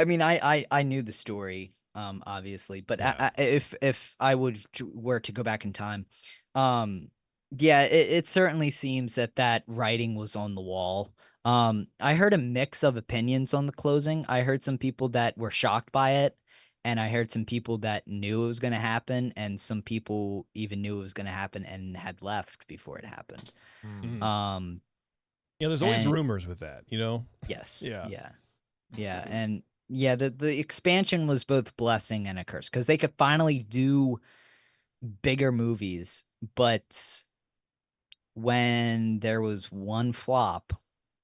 mean, I knew the story, obviously, but if I were to go back in time, it certainly seems that writing was on the wall. I heard a mix of opinions on the closing. I heard some people that were shocked by it, and I heard some people that knew it was going to happen, and some people even knew it was going to happen and had left before it happened. There's always rumors with that, Yes. Yeah. And the expansion was both blessing and a curse, because they could finally do bigger movies, but when there was one flop,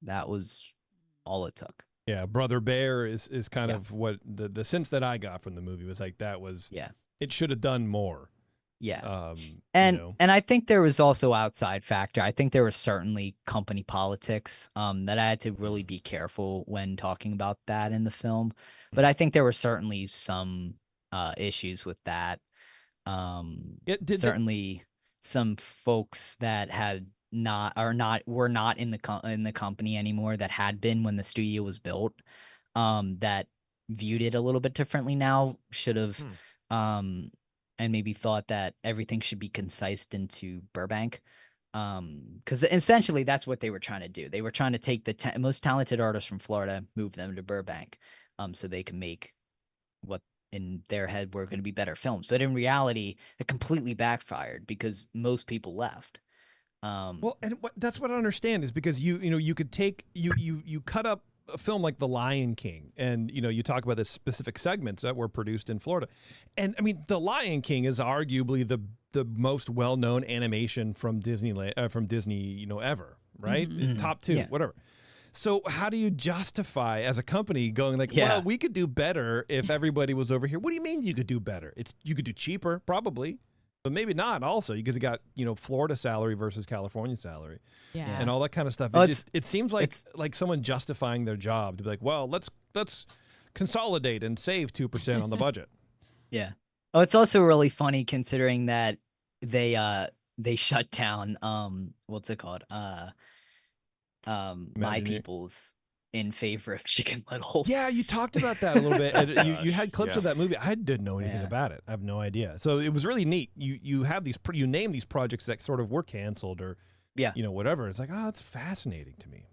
that was all it took. Yeah, Brother Bear is kind of what the sense that I got from the movie was like. That was it should have done more. Yeah. And I think there was also outside factor. I think there was certainly company politics that I had to really be careful when talking about that in the film. But I think there were certainly some issues with that. Certainly some folks that were not in the company anymore, that had been when the studio was built, that viewed it a little bit differently now, should have and maybe thought that everything should be concised into Burbank, because essentially that's what they were trying to do. They were trying to take the most talented artists from Florida, move them to Burbank, so they can make what in their head were going to be better films. But in reality, it completely backfired because most people left. Well, and that's what I understand is because you could take you cut up a film like The Lion King, and you talk about the specific segments that were produced in Florida, and I mean The Lion King is arguably the most well-known animation from Disney ever, right? Top two, whatever. So how do you justify as a company going like, well, we could do better if everybody was over here? What do you mean you could do better? You could do cheaper, probably, but maybe not also because you got, Florida salary versus California salary and all that kind of stuff. It seems like someone justifying their job to be like, well, let's consolidate and save 2% on the budget. Yeah. Oh, it's also really funny considering that they shut down what's it called? My People's in favor of Chicken Little. Yeah, you talked about that a little bit. And you had clips of that movie. I didn't know anything about it. I have no idea. So it was really neat. You have these you name these projects that sort of were canceled or whatever. It's like, oh, it's fascinating to me.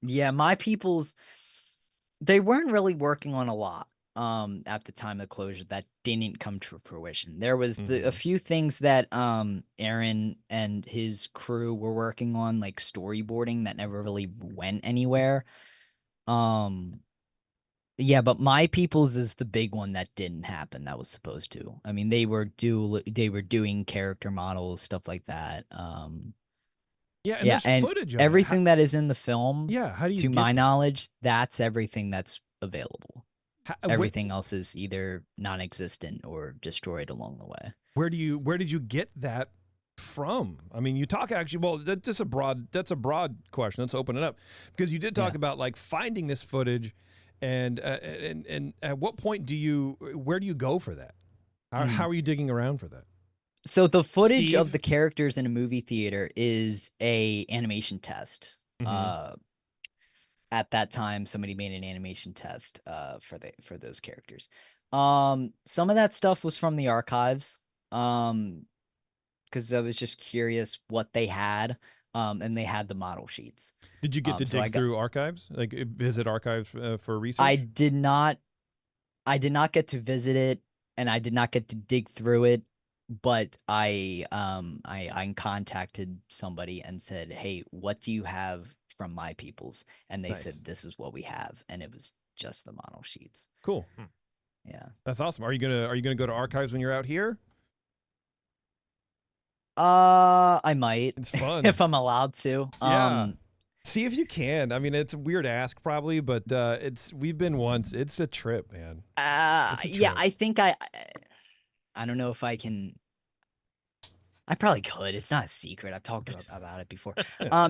Yeah, My People's, they weren't really working on a lot at the time of closure that didn't come to fruition. There was a few things that Aaron and his crew were working on, like storyboarding, that never really went anywhere. Yeah, but My People's is the big one that didn't happen. That was supposed to. I mean, they were doing character models, stuff like that. Yeah, and footage of everything that is in the film. Yeah, how do you? To my knowledge, that's everything that's available. Everything else is either non-existent or destroyed along the way. Where did you get that from? I mean, you talk actually. Well, that's a broad question. Let's open it up because you did talk about like finding this footage, and at what point where do you go for that? How are you digging around for that? So the footage of the characters in a movie theater is a animation test. At that time, somebody made an animation test for those characters. Some of that stuff was from the archives, because I was just curious what they had, and they had the model sheets. Did you get to dig through archives, like visit archives for research? I did not get to visit it, and I did not get to dig through it. But I contacted somebody and said, "Hey, what do you have from My People's?" And they said, "This is what we have," and it was just the model sheets. Cool. Yeah, that's awesome. Are you gonna go to archives when you're out here? I might. It's fun if I'm allowed to. Yeah. See if you can. I mean, it's a weird ask probably, but we've been once. It's a trip, man. Yeah, I think I don't know if I can. I probably could. It's not a secret. I've talked about it before.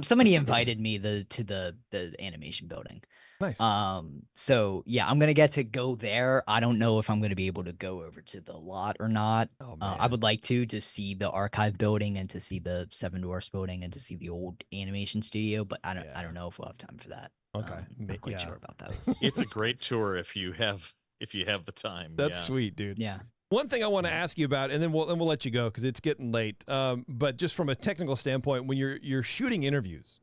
Somebody invited me to the animation building. Nice. So yeah, I'm gonna get to go there. I don't know if I'm gonna be able to go over to the lot or not. Oh, man. I would like to see the archive building and to see the Seven Dwarfs building and to see the old animation studio, but I don't know if we'll have time for that. Okay. I'm not quite sure about that. It's a great tour if you have the time. That's sweet, dude. Yeah. One thing I want to ask you about, and then we'll let you go because it's getting late. But just from a technical standpoint, when you're shooting interviews,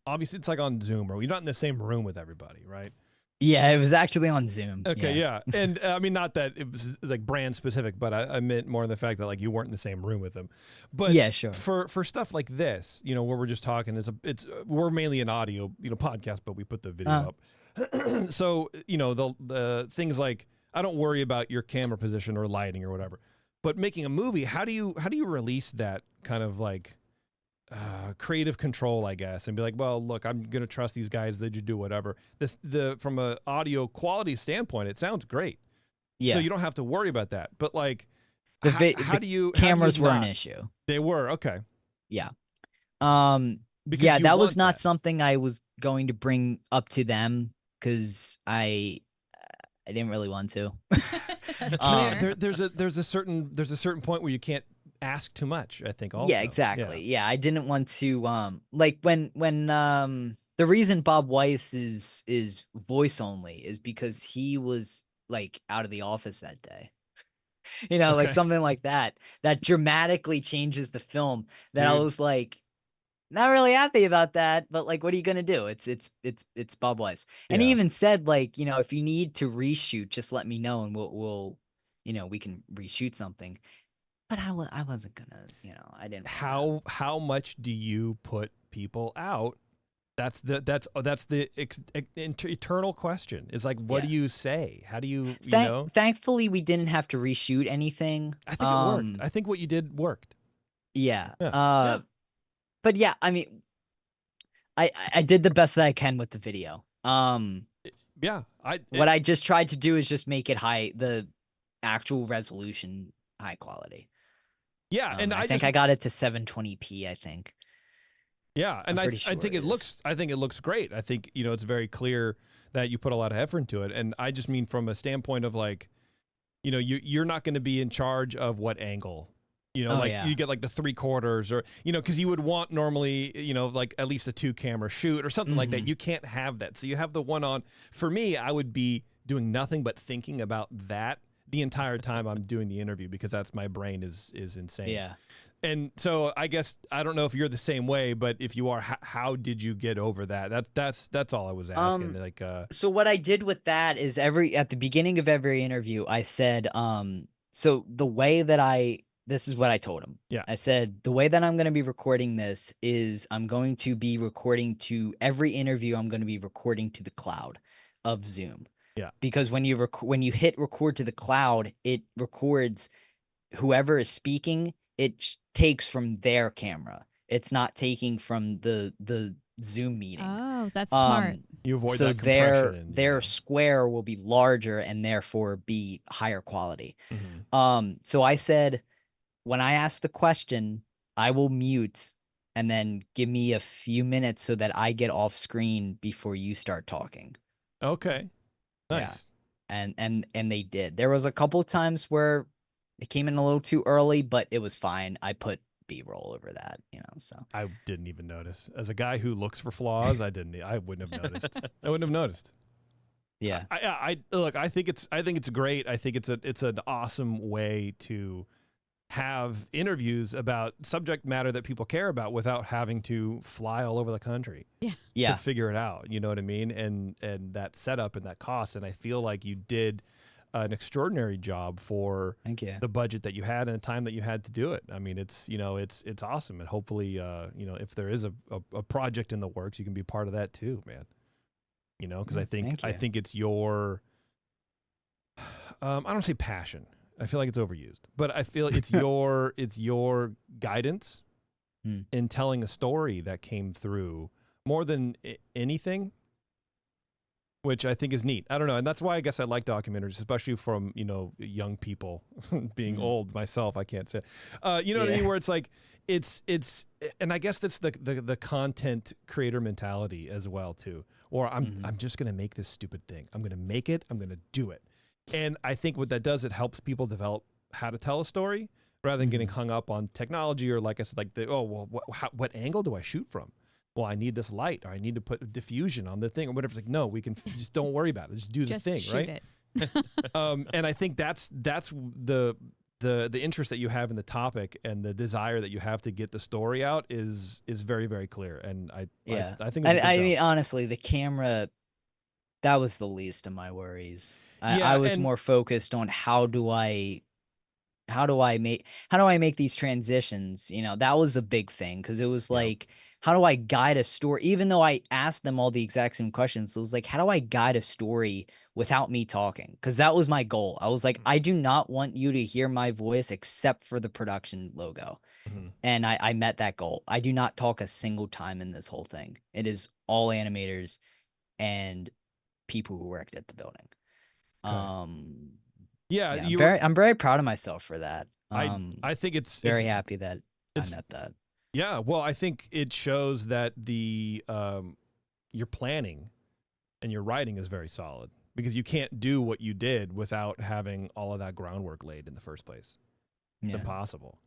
obviously it's like on Zoom, or you're not in the same room with everybody, right? Yeah, it was actually on Zoom. Okay, yeah. And I mean, not that it was like brand specific, but I meant more the fact that like you weren't in the same room with them. But yeah, sure. For stuff like this, where we're just talking, we're mainly an audio, podcast, but we put the video up. So the things like, I don't worry about your camera position or lighting or whatever, but making a movie, how do you release that kind of like creative control, I guess, and be like, well, look, I'm going to trust these guys. They just do whatever. From a audio quality standpoint, it sounds great. Yeah. So you don't have to worry about that. But like, cameras were an issue. They were. Okay. Yeah. That was not something I was going to bring up to them because I didn't really want to. There's a certain point where you can't ask too much, I think. Also. Yeah, exactly. Yeah, I didn't want to like when the reason Bob Weiss is voice only is because he was like out of the office that day. Like something like that dramatically changes the film. That I was like, not really happy about that, but like, what are you gonna do? It's Bob Weiss, and he even said like, if you need to reshoot, just let me know, and we'll we can reshoot something. But I wasn't gonna, I didn't. How much do you put people out? That's the eternal question. Is like, what do you say? How do you Thankfully, we didn't have to reshoot anything. I think it worked. I think what you did worked. Yeah. But yeah, I mean, I did the best that I can with the video. Yeah, what I just tried to do is just make it the actual resolution high quality. Yeah, and I think I got it to 720p. I think. Yeah, and I sure think it looks great. I think, you know, it's very clear that you put a lot of effort into it. And I just mean from a standpoint of like, you know, you're not going to be in charge of what angle, you know, you get like the 3/4 or, you know, because you would want normally, you know, like at least a 2-camera shoot or something like that. You can't have that. So you have the one on. For me, I would be doing nothing but thinking about that the entire time I'm doing the interview, because that's my brain is insane. Yeah. And so I guess I don't know if you're the same way, but if you are, how did you get over that? That's all I was asking. So what I did with that is at the beginning of every interview, I said, so the way that this is what I told him. Yeah. I said, the way that I'm going to be recording this is I'm going to be recording to every interview. I'm going to be recording to the cloud of Zoom. Yeah. Because when you hit record to the cloud, it records whoever is speaking. It takes from their camera. It's not taking from the Zoom meeting. Oh, that's smart. You avoid so that compression. their square will be larger and therefore be higher quality. So I said, when I ask the question, I will mute and then give me a few minutes so that I get off screen before you start talking. Okay. Nice. Yeah. And they did. There was a couple of times where it came in a little too early, but it was fine. I put B-roll over that, you know. So I didn't even notice. As a guy who looks for flaws, I wouldn't have noticed. I wouldn't have noticed. Yeah. I look. I think it's great. I think it's an awesome way to have interviews about subject matter that people care about without having to fly all over the country. Yeah. To figure it out. You know what I mean? And that setup and that cost. And I feel like you did an extraordinary job for the budget that you had and the time that you had to do it. I mean, it's awesome. And hopefully, you know, if there is a project in the works, you can be part of that too, man. You know, because I think it's your, I don't say passion. I feel like it's overused, but I feel it's your guidance in telling a story that came through more than anything, which I think is neat. I don't know. And that's why I guess I like documentaries, especially from, you know, young people. Being old myself, I can't say, you know what I mean? Where it's like, it's, and I guess that's the content creator mentality as well too. Or I'm just going to make this stupid thing. I'm going to make it. I'm going to do it. And I think what that does, it helps people develop how to tell a story rather than getting hung up on technology or, like I said, like what angle do I shoot from? Well, I need this light, or I need to put diffusion on the thing, or whatever. It's like, no, we can just don't worry about it. Just do the thing, right? And I think that's the interest that you have in the topic and the desire that you have to get the story out is very, very clear. And I think I mean, honestly, the camera, that was the least of my worries. I was more focused on how do I make these transitions? You know, that was a big thing, because it was like, how do I guide a story? Even though I asked them all the exact same questions, it was like, how do I guide a story without me talking? Because that was my goal. I was like, I do not want you to hear my voice except for the production logo. And I met that goal. I do not talk a single time in this whole thing. It is all animators and people who worked at the building. I'm very proud of myself for that. I think it's very happy that I met that. Yeah, well, I think it shows that your planning and your writing is very solid, because you can't do what you did without having all of that groundwork laid in the first place. It's impossible.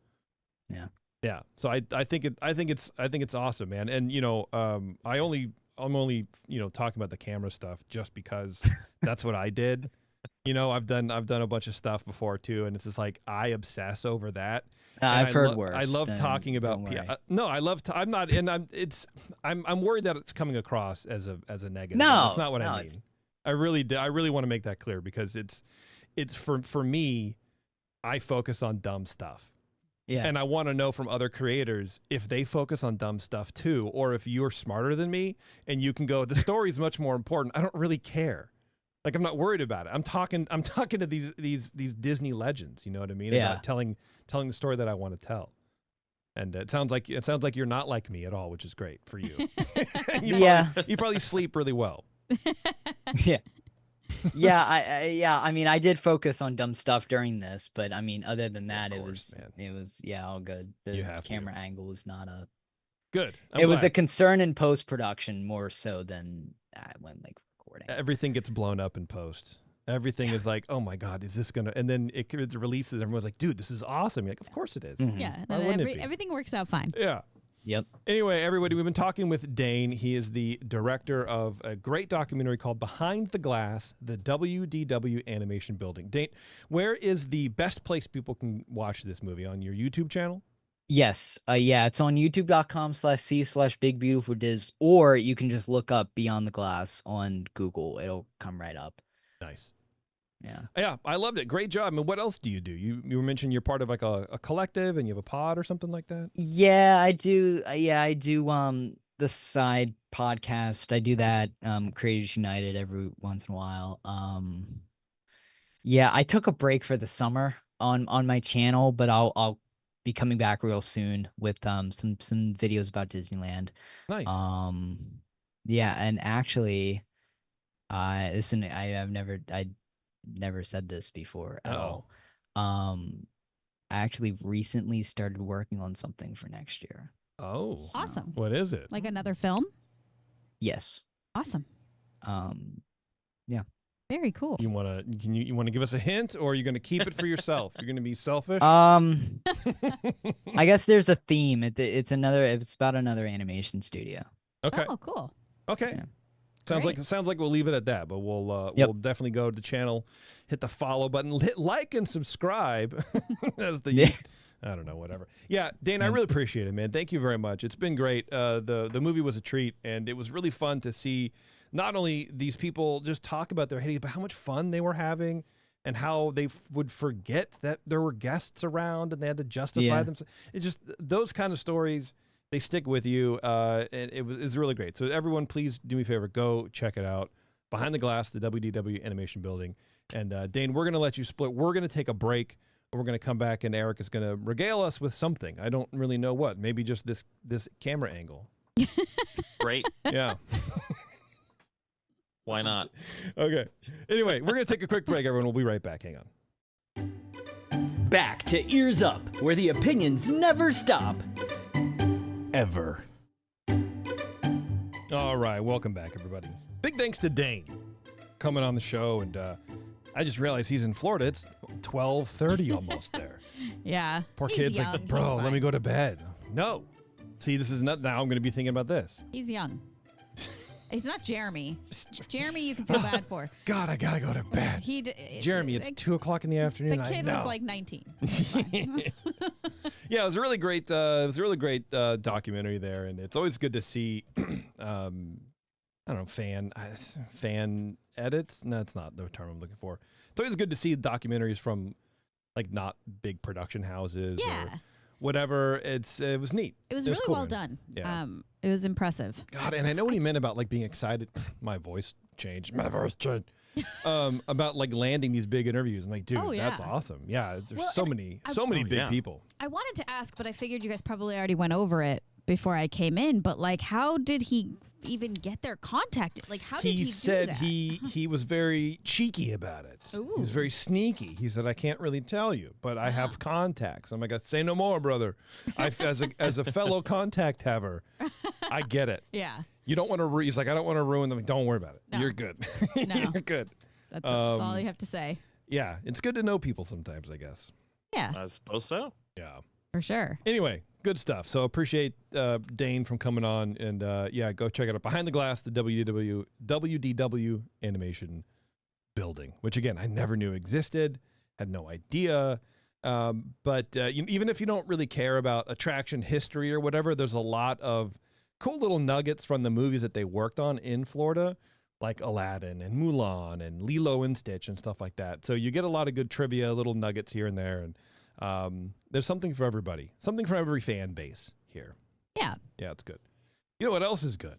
Yeah. So I think it's awesome, man. And you know, I'm only you know, talking about the camera stuff just because that's what I did. You know, I've done a bunch of stuff before too, and it's just like I obsess over that. I've heard worse. I love talking about. No, I love. I'm not, and I'm worried that it's coming across as a negative. No, it's not what I mean. I really want to make that clear, because it's for me. I focus on dumb stuff. Yeah. And I want to know from other creators if they focus on dumb stuff too, or if you're smarter than me and you can go, the story is much more important. I don't really care. Like, I'm not worried about it. I'm talking to these Disney legends, you know what I mean? Yeah. About telling the story that I want to tell. And it sounds like you're not like me at all, which is great for you. You probably sleep really well. Yeah. I mean, I did focus on dumb stuff during this, but I mean, other than that, it was all good. The camera angle was not a good. It was a concern in post production more so than when like recording. Everything gets blown up in post. Everything is like, oh my God, is this gonna? And then it releases. Everyone's like, dude, this is awesome. You're like, of course it is. Mm-hmm. Yeah, Why wouldn't it be? everything works out fine. Yeah. Yep. Anyway, everybody, we've been talking with Dane. He is the director of a great documentary called Behind the Glass, the WDW Animation Building. Dane, where is the best place people can watch this movie? On your YouTube channel? Yes. It's on youtube.com/c/bigbeautifuldiz, or you can just look up Beyond the Glass on Google. It'll come right up. Nice. Yeah, I loved it. Great job. I mean, what else do you do? You were mentioning you're part of like a collective and you have a pod or something like that? Yeah, I do. I do the side podcast. I do that Creators United every once in a while. I took a break for the summer on my channel, but I'll be coming back real soon with some videos about Disneyland. Nice. And actually listen, I never said this before at all. I actually recently started working on something for next year. Oh, awesome. What is it? Like another film? Yes. Awesome. Yeah. Very cool. You want to give us a hint, or are you going to keep it for yourself? You're going to be selfish? I guess there's a theme. It's about another animation studio. Okay. Oh, cool. Okay. Yeah. Sounds like we'll leave it at that, but we'll definitely go to the channel, hit the follow button, hit like and subscribe. As the I don't know, whatever. Yeah, Dane, I really appreciate it, man. Thank you very much. It's been great. The movie was a treat, and it was really fun to see not only these people just talk about their hitting, but how much fun they were having, and how they would forget that there were guests around and they had to justify themselves. It's just those kind of stories. They stick with you, and it was really great. So everyone, please do me a favor, go check it out. Behind the Glass, the WDW Animation Building. And Dane, we're going to let you split. We're going to take a break, and we're going to come back, and Eric is going to regale us with something. I don't really know what. Maybe just this camera angle. Great. Yeah. Why not? Okay. Anyway, we're going to take a quick break, everyone. We'll be right back. Hang on. Back to Ears Up, where the opinions never stop. Ever. All right, welcome back, everybody. Big thanks to Dane coming on the show, and I just realized he's in Florida. It's 12:30 almost there. Yeah. Poor He's kid's young. like, bro, let me go to bed. No. See, this is not now. I'm going to be thinking about this. He's young. He's not Jeremy. Jeremy, you can feel bad for. God, I gotta go to bed. Jeremy, it's 2 o'clock in the afternoon. The kid I know. was like 19. Yeah, it was a really great. Documentary there, and it's always good to see. I don't know, fan edits. No, that's not the term I'm looking for. It's always good to see documentaries from like not big production houses. Yeah. Or whatever. It was neat. It was really cool, well man. done. Yeah. It was impressive. God, and I know what he meant about like being excited. My voice changed. About like landing these big interviews. I'm like, dude, that's awesome. Yeah, there's so many big people. I wanted to ask, but I figured you guys probably already went over it before I came in. But like, how did he even get their contact? Like, how did he said do that? he was very cheeky about it. Ooh. He was very sneaky. He said, I can't really tell you, but I have contacts. I'm like, say no more, brother. As a fellow contact haver, I get it. Yeah. You don't want to. He's like, I don't want to ruin them. Like, don't worry about it. No. You're good. No. You're good. That's all you have to say. Yeah, it's good to know people sometimes, I guess. Yeah, I suppose so. Yeah. for sure. Anyway, good stuff. So appreciate Dane from coming on, and go check it out. Behind the Glass, the WDW Animation Building, which again I never knew existed, had no idea. But even if you don't really care about attraction history or whatever, there's a lot of cool little nuggets from the movies that they worked on in Florida, like Aladdin and Mulan and Lilo and Stitch and stuff like that. So you get a lot of good trivia, little nuggets here and there, and there's something for everybody, something for every fan base here. Yeah. Yeah, it's good. You know what else is good?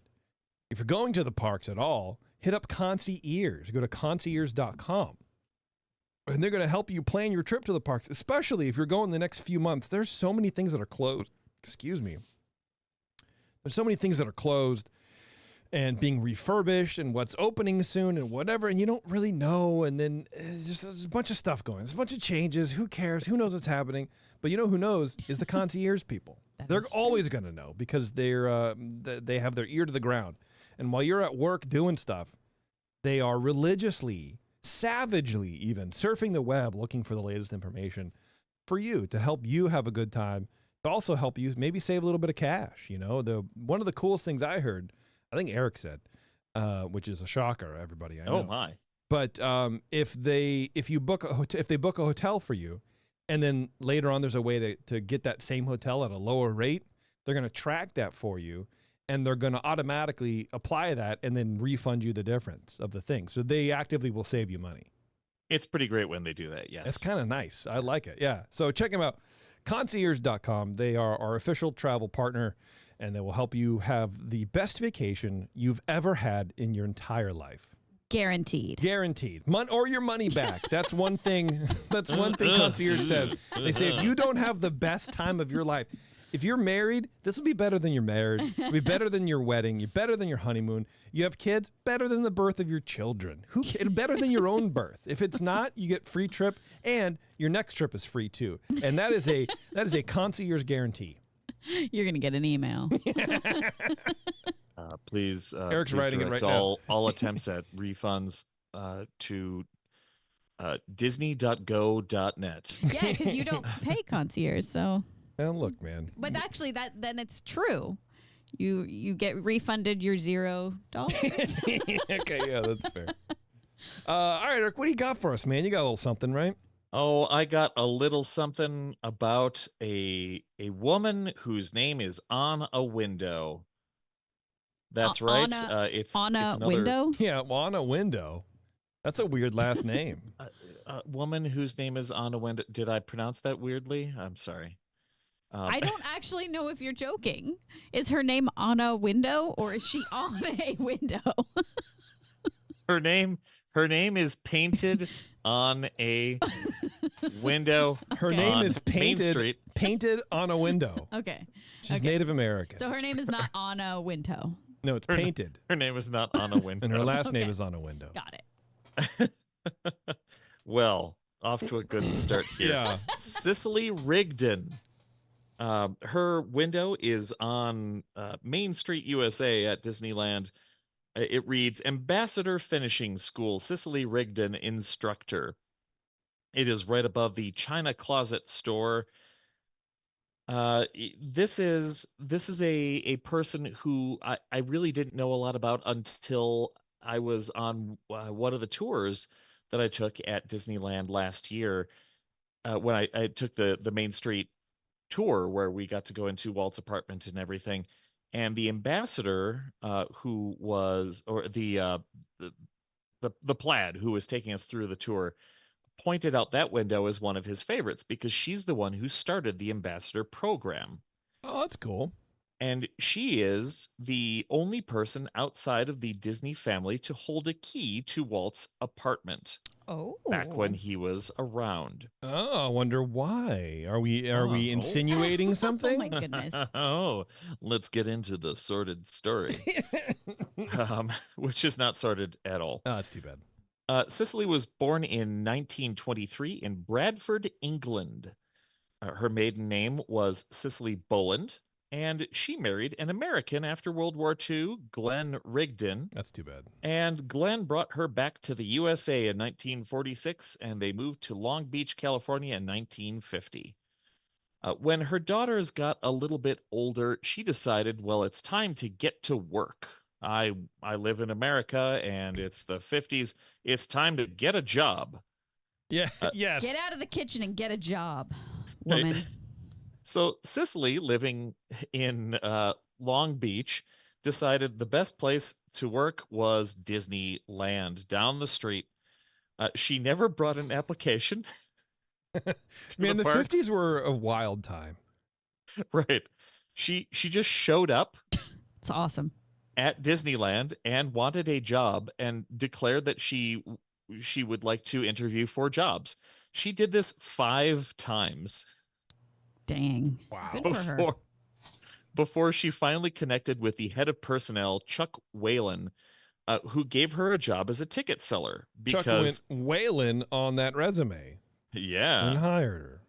If you're going to the parks at all, hit up Concierge. Go to concierge.com. And they're going to help you plan your trip to the parks, especially if you're going the next few months. There's so many things that are closed. excuse me, there's so many things that are closed and being refurbished and what's opening soon and whatever, and you don't really know. And then there's a bunch of stuff going. There's a bunch of changes. Who cares? Who knows what's happening? But you know who knows is the concierge people. They're always going to know because they have their ear to the ground. And while you're at work doing stuff, they are religiously, savagely even, surfing the web looking for the latest information for you to help you have a good time, to also help you maybe save a little bit of cash. You know, one of the coolest things I heard, I think Eric said, which is a shocker, everybody. I know. Oh my! But if they book a hotel for you, and then later on there's a way to get that same hotel at a lower rate, they're going to track that for you, and they're going to automatically apply that and then refund you the difference of the thing. So they actively will save you money. It's pretty great when they do that. Yes, it's kind of nice. I like it. Yeah. So check them out. Concierge.com. They are our official travel partner, and they will help you have the best vacation you've ever had in your entire life. Guaranteed. Guaranteed. Or your money back. That's one thing. That's one thing Concierge says. They say if you don't have the best time of your life, if you're married, this will be better than your marriage. It'll be better than your wedding. You're better than your honeymoon. You have kids, better than the birth of your children. Better than your own birth. If it's not, you get free trip, and your next trip is free too. And that is a Concierge guarantee. You're gonna get an email. Please, Eric's please writing it direct right now. all attempts at refunds to disney.go.net. Yeah, because you don't pay concierge, so. Well, look, man. But actually, then it's true. You get refunded your $0. Okay, yeah, that's fair. All right, Eric, what do you got for us, man? You got a little something, right? Oh, I got a little something about a woman whose name is on a window. That's right. It's another window. Yeah, on a window. That's a weird last name. A woman whose name is on a window. Did I pronounce that weirdly? I'm sorry. I don't actually know if you're joking. Is her name on a window, or is she on a window? Her name is painted on a window. Her name is Main Street. painted on a window. Okay. She's Okay. Native American. So her name is not on a window. No, it's painted. Her name is not on a window. And her last name Okay. is on a window. Got it. Well, off to a good start here. Yeah. Cicely Rigdon. Her window is on Main Street, USA at Disneyland. It reads, Ambassador Finishing School, Cicely Rigdon, instructor. It is right above the China Closet store. This is a person who I really didn't know a lot about until I was on one of the tours that I took at Disneyland last year when I took the Main Street tour where we got to go into Walt's apartment and everything. And the ambassador who was, or the plaid who was taking us through the tour, pointed out that window as one of his favorites because she's the one who started the ambassador program. Oh, that's cool. And she is the only person outside of the Disney family to hold a key to Walt's apartment. Oh. Back when he was around. Oh, I wonder why. Are we insinuating something? Oh my goodness. Oh, let's get into the sordid story. Which is not sordid at all. Oh, that's too bad. Cicely was born in 1923 in Bradford, England. Her maiden name was Cicely Boland, and she married an American after World War II, Glenn Rigdon. That's too bad. And Glenn brought her back to the USA in 1946, and they moved to Long Beach, California in 1950. When her daughters got a little bit older, she decided, well, it's time to get to work. I live in America, and it's the 50s. It's time to get a job. Yeah, yes. Get out of the kitchen and get a job, woman. Right. So Cicely, living in Long Beach, decided the best place to work was Disneyland down the street. She never brought an application. Man, the parks. 50s were a wild time. Right. She just showed up It's awesome. at Disneyland and wanted a job and declared that she would like to interview for jobs. She did this 5 times. Dang. Wow. Good for her. before she finally connected with the head of personnel, Chuck Whalen, who gave her a job as a ticket seller. Chuck went Whalen on that resume and hired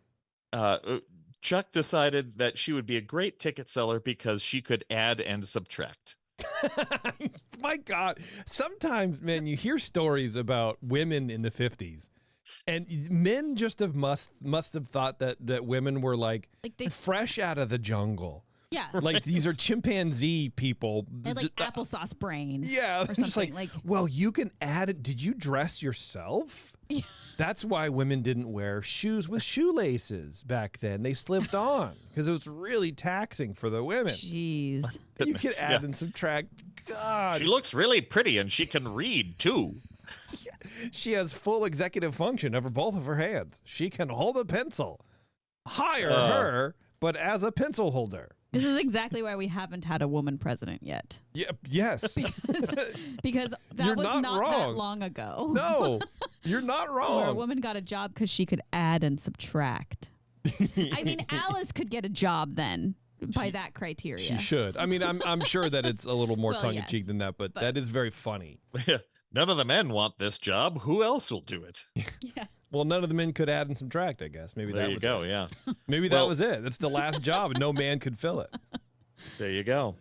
her. Chuck decided that she would be a great ticket seller because she could add and subtract. My God. Sometimes, man, you hear stories about women in the 50s, and men just must have thought that women were like fresh out of the jungle. Yeah. Like these are chimpanzee people. And like applesauce brain. Yeah. Or Just something. like, well, you can add it. Did you dress yourself? Yeah. That's why women didn't wear shoes with shoelaces back then. They slipped on because it was really taxing for the women. Jeez. You can add and subtract. God. She looks really pretty and she can read too. She has full executive function over both of her hands. She can hold a pencil. Hire her, but as a pencil holder. This is exactly why we haven't had a woman president yet. Yeah. Yes. because that You're was not wrong. that long ago. No, you're not wrong. Where a woman got a job because she could add and subtract. I mean, Alice could get a job then by that criteria. She should. I mean, I'm sure that it's a little more Well, tongue-in-cheek than that, but that is very funny. None of the men want this job. Who else will do it? Yeah. Well, none of the men could add and subtract, I guess. Maybe there that you was go. it. Yeah. Maybe that was it. That's the last job, and no man could fill it. There you go.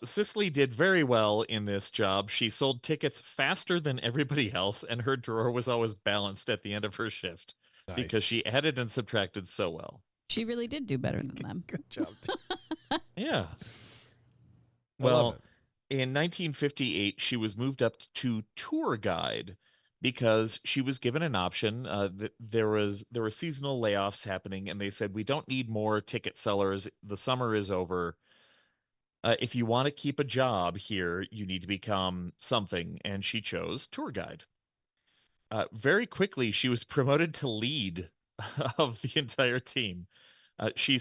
Cicely did very well in this job. She sold tickets faster than everybody else, and her drawer was always balanced at the end of her shift because she added and subtracted so well. She really did do better than them. Good job. Yeah. Well, in 1958, she was moved up to tour guide because she was given an option. There were seasonal layoffs happening, and they said, we don't need more ticket sellers. The summer is over. If you want to keep a job here, you need to become something. And she chose tour guide. Very quickly, she was promoted to lead of the entire team. She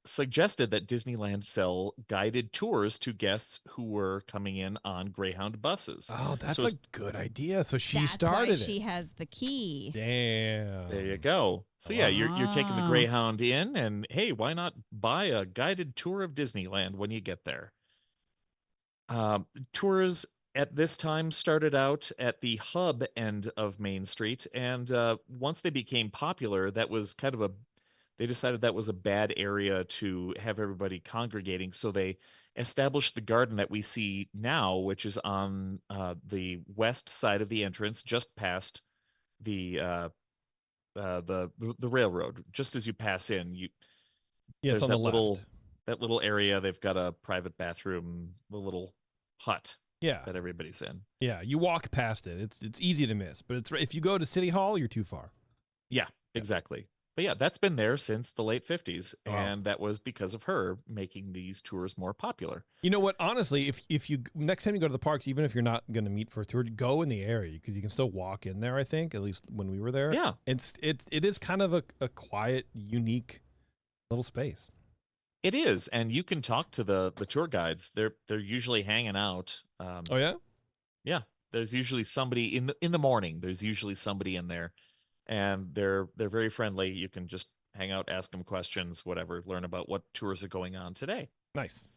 suggested that Disneyland sell guided tours to guests who were coming in on Greyhound buses. Oh, that's a good idea. So she started That's why she has the key. Damn. There you go. So yeah, you're taking the Greyhound in, and hey, why not buy a guided tour of Disneyland when you get there? Tours at this time started out at the hub end of Main Street, and once they became popular, that was kind of they decided that was a bad area to have everybody congregating, so they established the garden that we see now, which is on the west side of the entrance, just past the railroad. Just as you pass in, it's on the left. That little area. They've got a private bathroom, the little hut. That everybody's in. Yeah, you walk past it. It's easy to miss, but if you go to City Hall, you're too far. Yeah, exactly. But yeah, that's been there since the late 50s, and that was because of her making these tours more popular. You know what? Honestly, if you next time you go to the parks, even if you're not going to meet for a tour, go in the area because you can still walk in there. I think at least when we were there, it is kind of a quiet, unique little space. It is, and you can talk to the tour guides. They're usually hanging out. Oh yeah, yeah. There's usually somebody in the morning. There's usually somebody in there. And they're very friendly. You can just hang out, ask them questions, whatever, learn about what tours are going on today. Nice.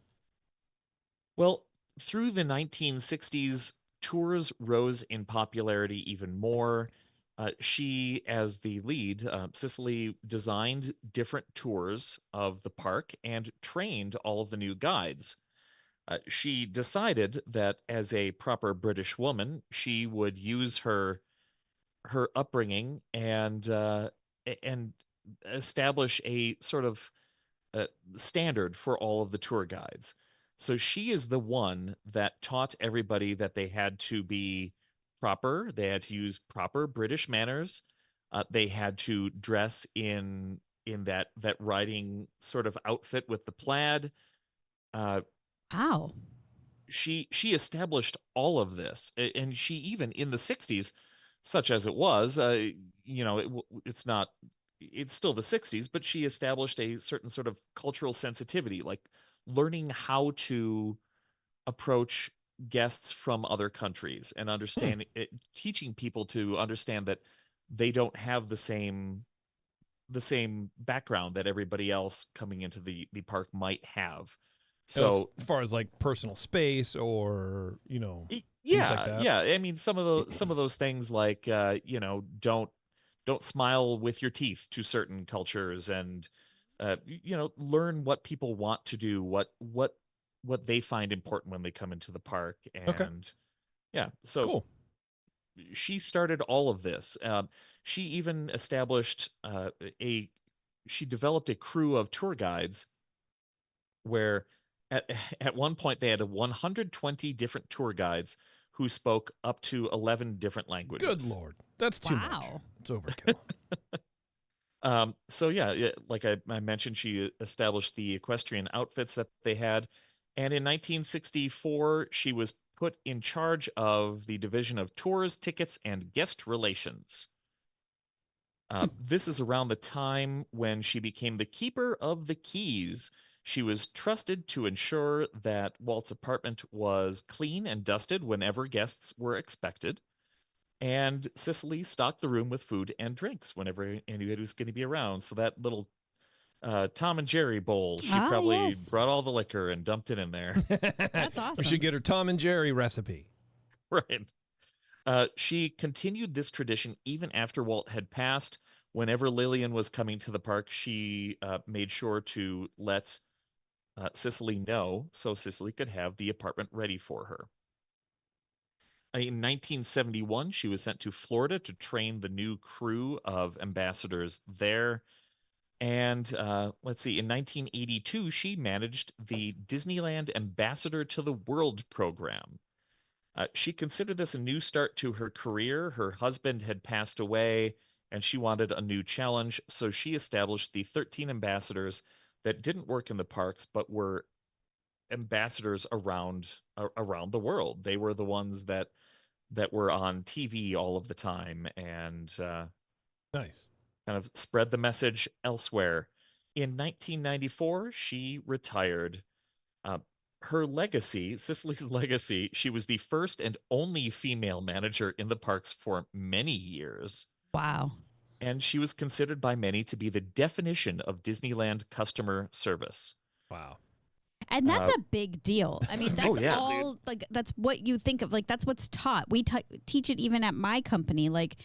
Well, through the 1960s, tours rose in popularity even more. She, as the lead, Cicely, designed different tours of the park and trained all of the new guides. She decided that as a proper British woman, she would use her upbringing and establish a sort of standard for all of the tour guides. So she is the one that taught everybody that they had to be proper. They had to use proper British manners. They had to dress in that riding sort of outfit with the plaid. Wow. She established all of this, and she even in the 60s, such as it was, it's still the 60s, but she established a certain sort of cultural sensitivity, like learning how to approach guests from other countries and teaching people to understand that they don't have the same background that everybody else coming into the park might have. So as far as like personal space or things like yeah, that. yeah. I mean, some of those things like don't smile with your teeth to certain cultures, and learn what people want to do, what they find important when they come into the park, and Okay. yeah. So Cool. she started all of this. She even established she developed a crew of tour guides where at one point they had 120 different tour guides who spoke up to 11 different languages. Good Lord. That's too much. Wow. It's overkill. So yeah, like I mentioned, she established the equestrian outfits that they had. And in 1964, she was put in charge of the division of tours, tickets, and guest relations. This is around the time when she became the keeper of the keys. She was trusted to ensure that Walt's apartment was clean and dusted whenever guests were expected. And Cicely stocked the room with food and drinks whenever anybody was going to be around. So that little Tom and Jerry bowl, she probably yes. brought all the liquor and dumped it in there. That's awesome. We should get her Tom and Jerry recipe. Right. She continued this tradition even after Walt had passed. Whenever Lillian was coming to the park, she made sure to let Cicely know so Cicely could have the apartment ready for her. In 1971, she was sent to Florida to train the new crew of ambassadors there. And let's see, in 1982, she managed the Disneyland Ambassador to the World program. She considered this a new start to her career. Her husband had passed away, and she wanted a new challenge. So she established the 13 ambassadors that didn't work in the parks, but were ambassadors around the world. They were the ones that were on TV all of the time, and Nice. kind of spread the message elsewhere. In 1994, she retired. Her legacy, Cicely's legacy, she was the first and only female manager in the parks for many years. Wow. And she was considered by many to be the definition of Disneyland customer service. Wow. And that's a big deal. I mean, that's yeah, all like that's what you think of. Like that's what's taught. We teach it even at my company. Like,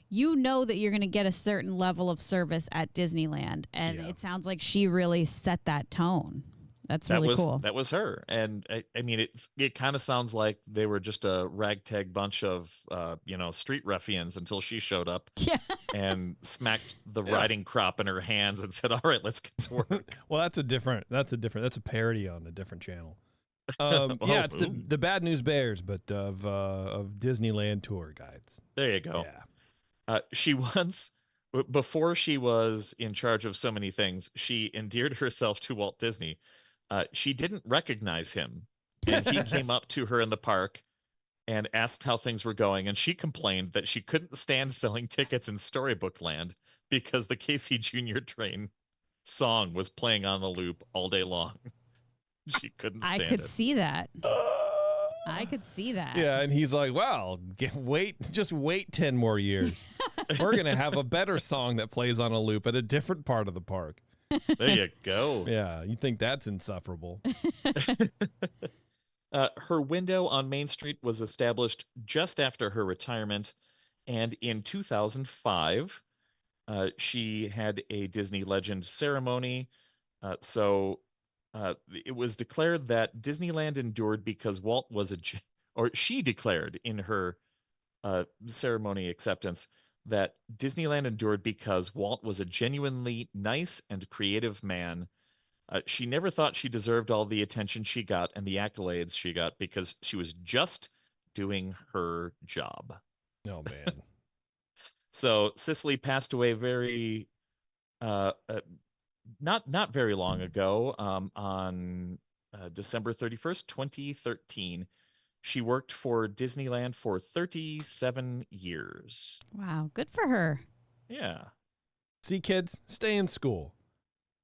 you know that you're going to get a certain level of service at Disneyland, and it sounds like she really set that tone. That's really cool. That was her. And I mean, it kind of sounds like they were just a ragtag bunch of, street ruffians until she showed up and smacked the riding crop in her hands and said, all right, let's get to work. Well, that's a parody on a different channel. It's the Bad News Bears, but of Disneyland tour guides. There you go. Yeah. She once, before she was in charge of so many things, she endeared herself to Walt Disney. She didn't recognize him, and he came up to her in the park and asked how things were going, and she complained that she couldn't stand selling tickets in Storybook Land because the Casey Jr. Train song was playing on the loop all day long. She couldn't stand it. I could see that. I could see that. Yeah, and he's like, well, just wait 10 more years. We're going to have a better song that plays on a loop at a different part of the park. There you go. Yeah, you think that's insufferable. Her window on Main Street was established just after her retirement, and in 2005, she had a Disney Legend ceremony. It was declared that Disneyland endured because Walt was she declared in her ceremony acceptance that Disneyland endured because Walt was a genuinely nice and creative man. She never thought she deserved all the attention she got and the accolades she got because she was just doing her job. Oh, man. So Cicely passed away very, not very long ago, on December 31st, 2013. She worked for Disneyland for 37 years. Wow, good for her. Yeah. See, kids, stay in school.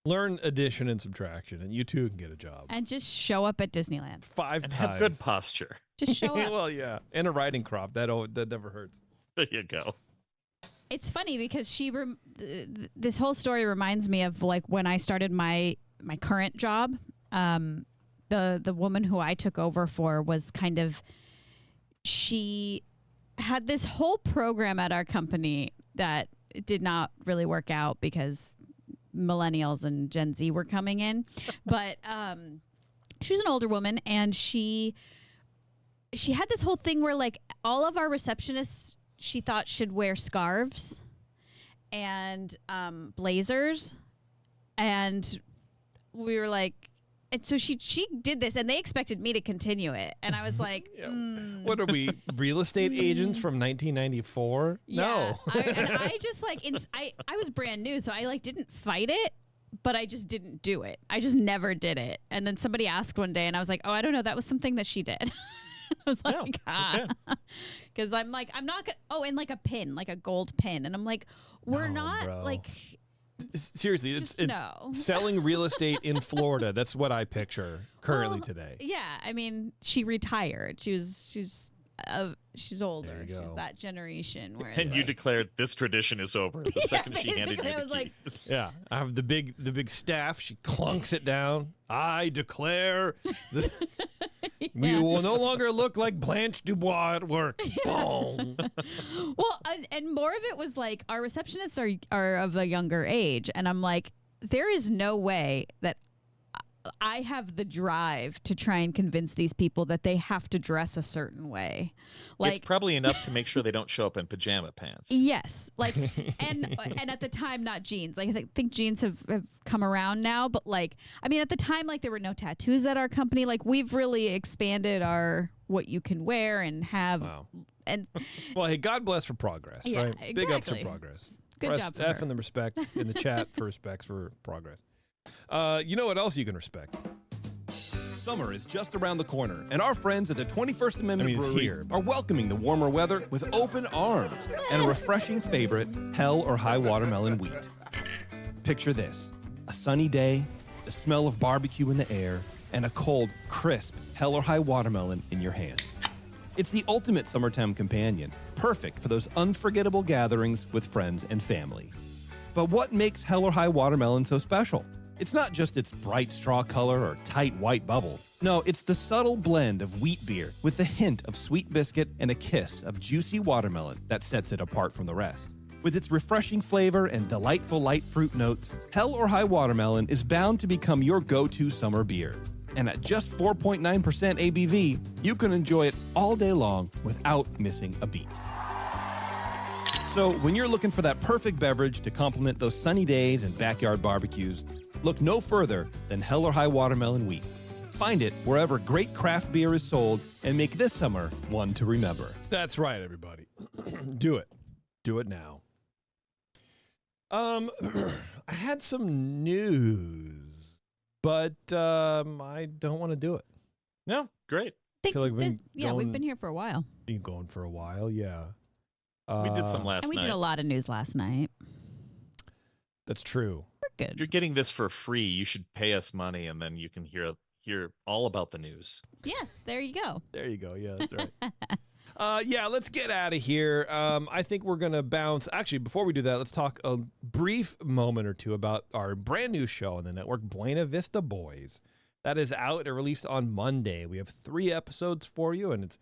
Learn addition and subtraction, and you too can get a job. And just show up at Disneyland. 5 And times. have good posture. Just show up. Well, yeah. And a riding crop. That never hurts. There you go. It's funny because this whole story reminds me of like when I started my current job. the woman who I took over for was kind of, she had this whole program at our company that did not really work out because millennials and Gen Z were coming in. But she was an older woman, and she had this whole thing where, like, all of our receptionists, she thought, should wear scarves and blazers. And we were like, and so she did this, and they expected me to continue it. And I was like, What are we, real estate agents from 1994? Yeah. No. I just like, I was brand new, so I like didn't fight it, but I just didn't do it. I just never did it. And then somebody asked one day, and I was like, oh, I don't know. That was something that she did. I was like, because I'm like, I'm not gonna. Oh, and like a pin, like a gold pin, and I'm like, we're not bro. like. Seriously, it's no. selling real estate in Florida. That's what I picture currently today. Yeah, I mean, she retired. She's older. There you go. She's that generation. Where And you declared this tradition is over the second she handed you basically, I was the like, keys. Yeah, I have the big staff. She clunks it down. I declare that we will no longer look like Blanche Dubois at work. Boom. Well, and more of it was like, our receptionists are of a younger age, and I'm like, there is no way that I have the drive to try and convince these people that they have to dress a certain way. Like, It's probably enough to make sure they don't show up in pajama pants. yes, like, and at the time, not jeans. Like, I think jeans have come around now, but like, I mean, at the time, like, there were no tattoos at our company. Like, we've really expanded our what you can wear and have. Wow. And Well, hey, God bless for progress, Yeah, right? Big ups for exactly. progress. Good Press job for F her. in the respects in the chat for respects for progress. You know what else you can respect? Summer is just around the corner, and our friends at the 21st Amendment it's Brewery here. are welcoming the warmer weather with open arms and a refreshing favorite, Hell or High Watermelon Wheat. Picture this: a sunny day, the smell of barbecue in the air, and a cold, crisp Hell or High Watermelon in your hand. It's the ultimate summertime companion, perfect for those unforgettable gatherings with friends and family. But what makes Hell or High Watermelon so special? It's not just its bright straw color or tight white bubbles. No, it's the subtle blend of wheat beer with a hint of sweet biscuit and a kiss of juicy watermelon that sets it apart from the rest. With its refreshing flavor and delightful light fruit notes, Hell or High Watermelon is bound to become your go-to summer beer. And at just 4.9% ABV, you can enjoy it all day long without missing a beat. So when you're looking for that perfect beverage to complement those sunny days and backyard barbecues, look no further than Hell or High Watermelon Wheat. Find it wherever great craft beer is sold, and make this summer one to remember. That's right, everybody. Do it. Do it now. I had some news, but I don't want to do it. No, great. Feel like we've we've been here for a while. Been going for a while, yeah. We did some last And we night. did a lot of news last night. That's true. We're If good. you're getting this for free, you should pay us money, and then you can hear all about the news. Yes, there you go. There you go. Yeah, that's right. Yeah, let's get out of here. I think we're going to bounce. Actually, before we do that, let's talk a brief moment or two about our brand new show on the network, Buena Vista Boys. That is out and released on Monday. We have 3 episodes for you, and it's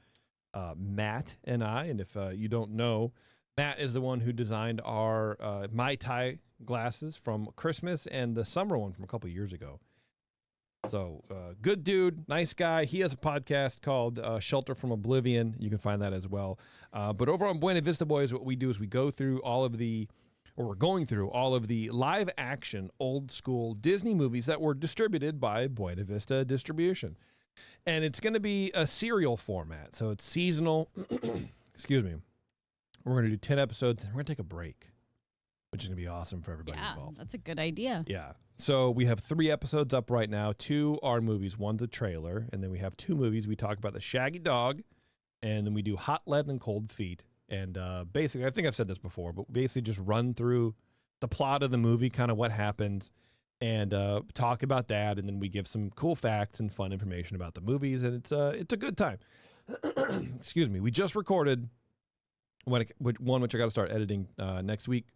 Matt and I. And if you don't know, Matt is the one who designed our Mai Tai glasses from Christmas and the summer one from a couple years ago. So good dude, nice guy. He has a podcast called Shelter from Oblivion. You can find that as well. But over on Buena Vista Boys, what we do is we go through we're going through all of the live action old school Disney movies that were distributed by Buena Vista Distribution. And it's going to be a serial format. So it's seasonal. Excuse me. We're going to do 10 episodes and we're going to take a break, which is going to be awesome for everybody Yeah, involved. that's a good idea. Yeah. So we have 3 episodes up right now. 2 are movies. One's a trailer. And then we have 2 movies. We talk about the Shaggy Dog. And then we do Hot Lead and Cold Feet. And basically, I think I've said this before, but basically just run through the plot of the movie, kind of what happened, and talk about that. And then we give some cool facts and fun information about the movies. And it's a good time. Excuse me. We just recorded one which I got to start editing next week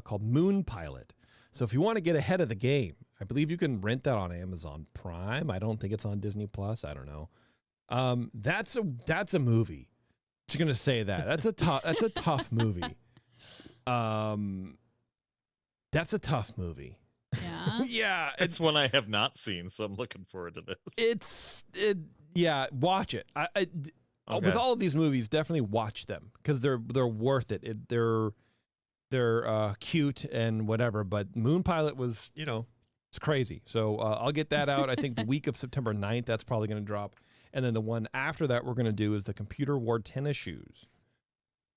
called Moon Pilot. So if you want to get ahead of the game, I believe you can rent that on Amazon Prime. I don't think it's on Disney Plus. I don't know. That's a movie. Just gonna say that. That's a tough movie. That's a tough movie. Yeah. Yeah, It's one I have not seen, so I'm looking forward to this. Yeah, watch it. Okay. With all of these movies, definitely watch them because they're worth it. They're cute and whatever. But Moon Pilot was, it's crazy. So I'll get that out. I think the week of September 9th, that's probably going to drop. And then the one after that we're going to do is the Computer Wore Tennis Shoes.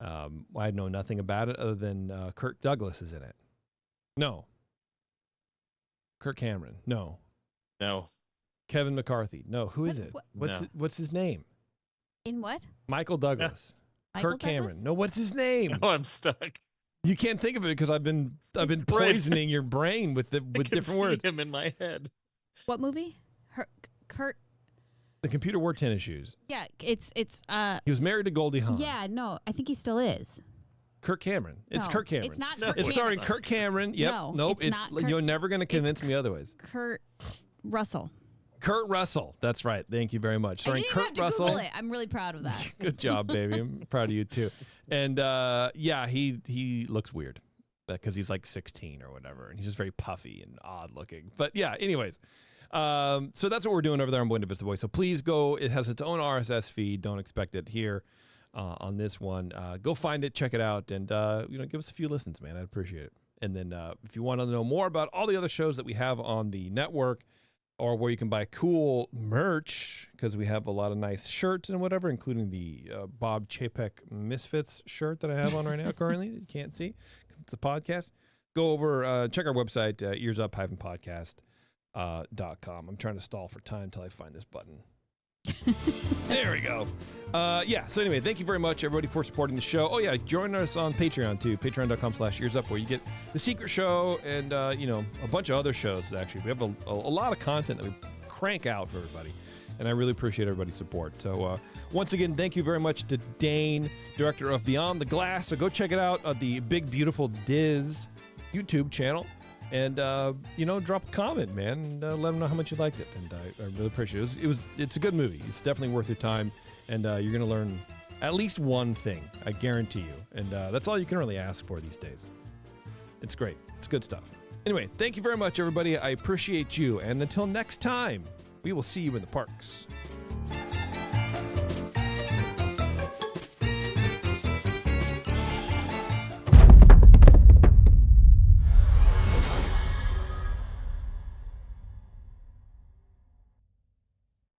I know nothing about it other than Kirk Douglas is in it. No. Kirk Cameron. No. No. Kevin McCarthy. No. Who is it? No. What's his name? In what? Michael Douglas. Michael Kirk Cameron. Douglas? No, what's his name? Oh, I'm stuck. You can't think of it because I've been Right. poisoning your brain with I different can see words. him in my head. What movie? Kurt. The Computer Wore Tennis Shoes. Yeah, it's He was married to Goldie Hawn. yeah, no, I think he still is. Kirk Cameron. It's No, Kirk Cameron. It's not No, Kurt It's starring Cameron. Kirk Cameron. Yep. No, Nope. it's not Kirk- You're never going to convince it's me otherwise. Kurt Russell. Kurt Russell. That's right. Thank you very much. I Starring didn't Kurt have to Russell. Google it. I'm really proud of that. Good job, baby. I'm proud of you too. And yeah, he looks weird because he's like 16 or whatever, and he's just very puffy and odd looking. But yeah, anyways, so that's what we're doing over there on Buena Vista Boys. So please go. It has its own RSS feed. Don't expect it here on this one. Go find it, check it out, and give us a few listens, man. I'd appreciate it. And then if you want to know more about all the other shows that we have on the network, or where you can buy cool merch, because we have a lot of nice shirts and whatever, including the Bob Chapek Misfits shirt that I have on right now currently that you can't see because it's a podcast. Go over, check our website, earsup-podcast.com. I'm trying to stall for time until I find this button. There we go. Yeah, so anyway, thank you very much, everybody, for supporting the show. Oh, yeah, join us on Patreon, too, patreon.com/earsup, where you get the secret show and, a bunch of other shows, actually. We have a lot of content that we crank out for everybody, and I really appreciate everybody's support. So, once again, thank you very much to Dane, director of Beyond the Glass. So go check it out on the Big Beautiful Diz YouTube channel. And, drop a comment, man, and let them know how much you liked it. And I really appreciate it. It's a good movie. It's definitely worth your time. And you're going to learn at least one thing, I guarantee you. And that's all you can really ask for these days. It's great. It's good stuff. Anyway, thank you very much, everybody. I appreciate you. And until next time, we will see you in the parks.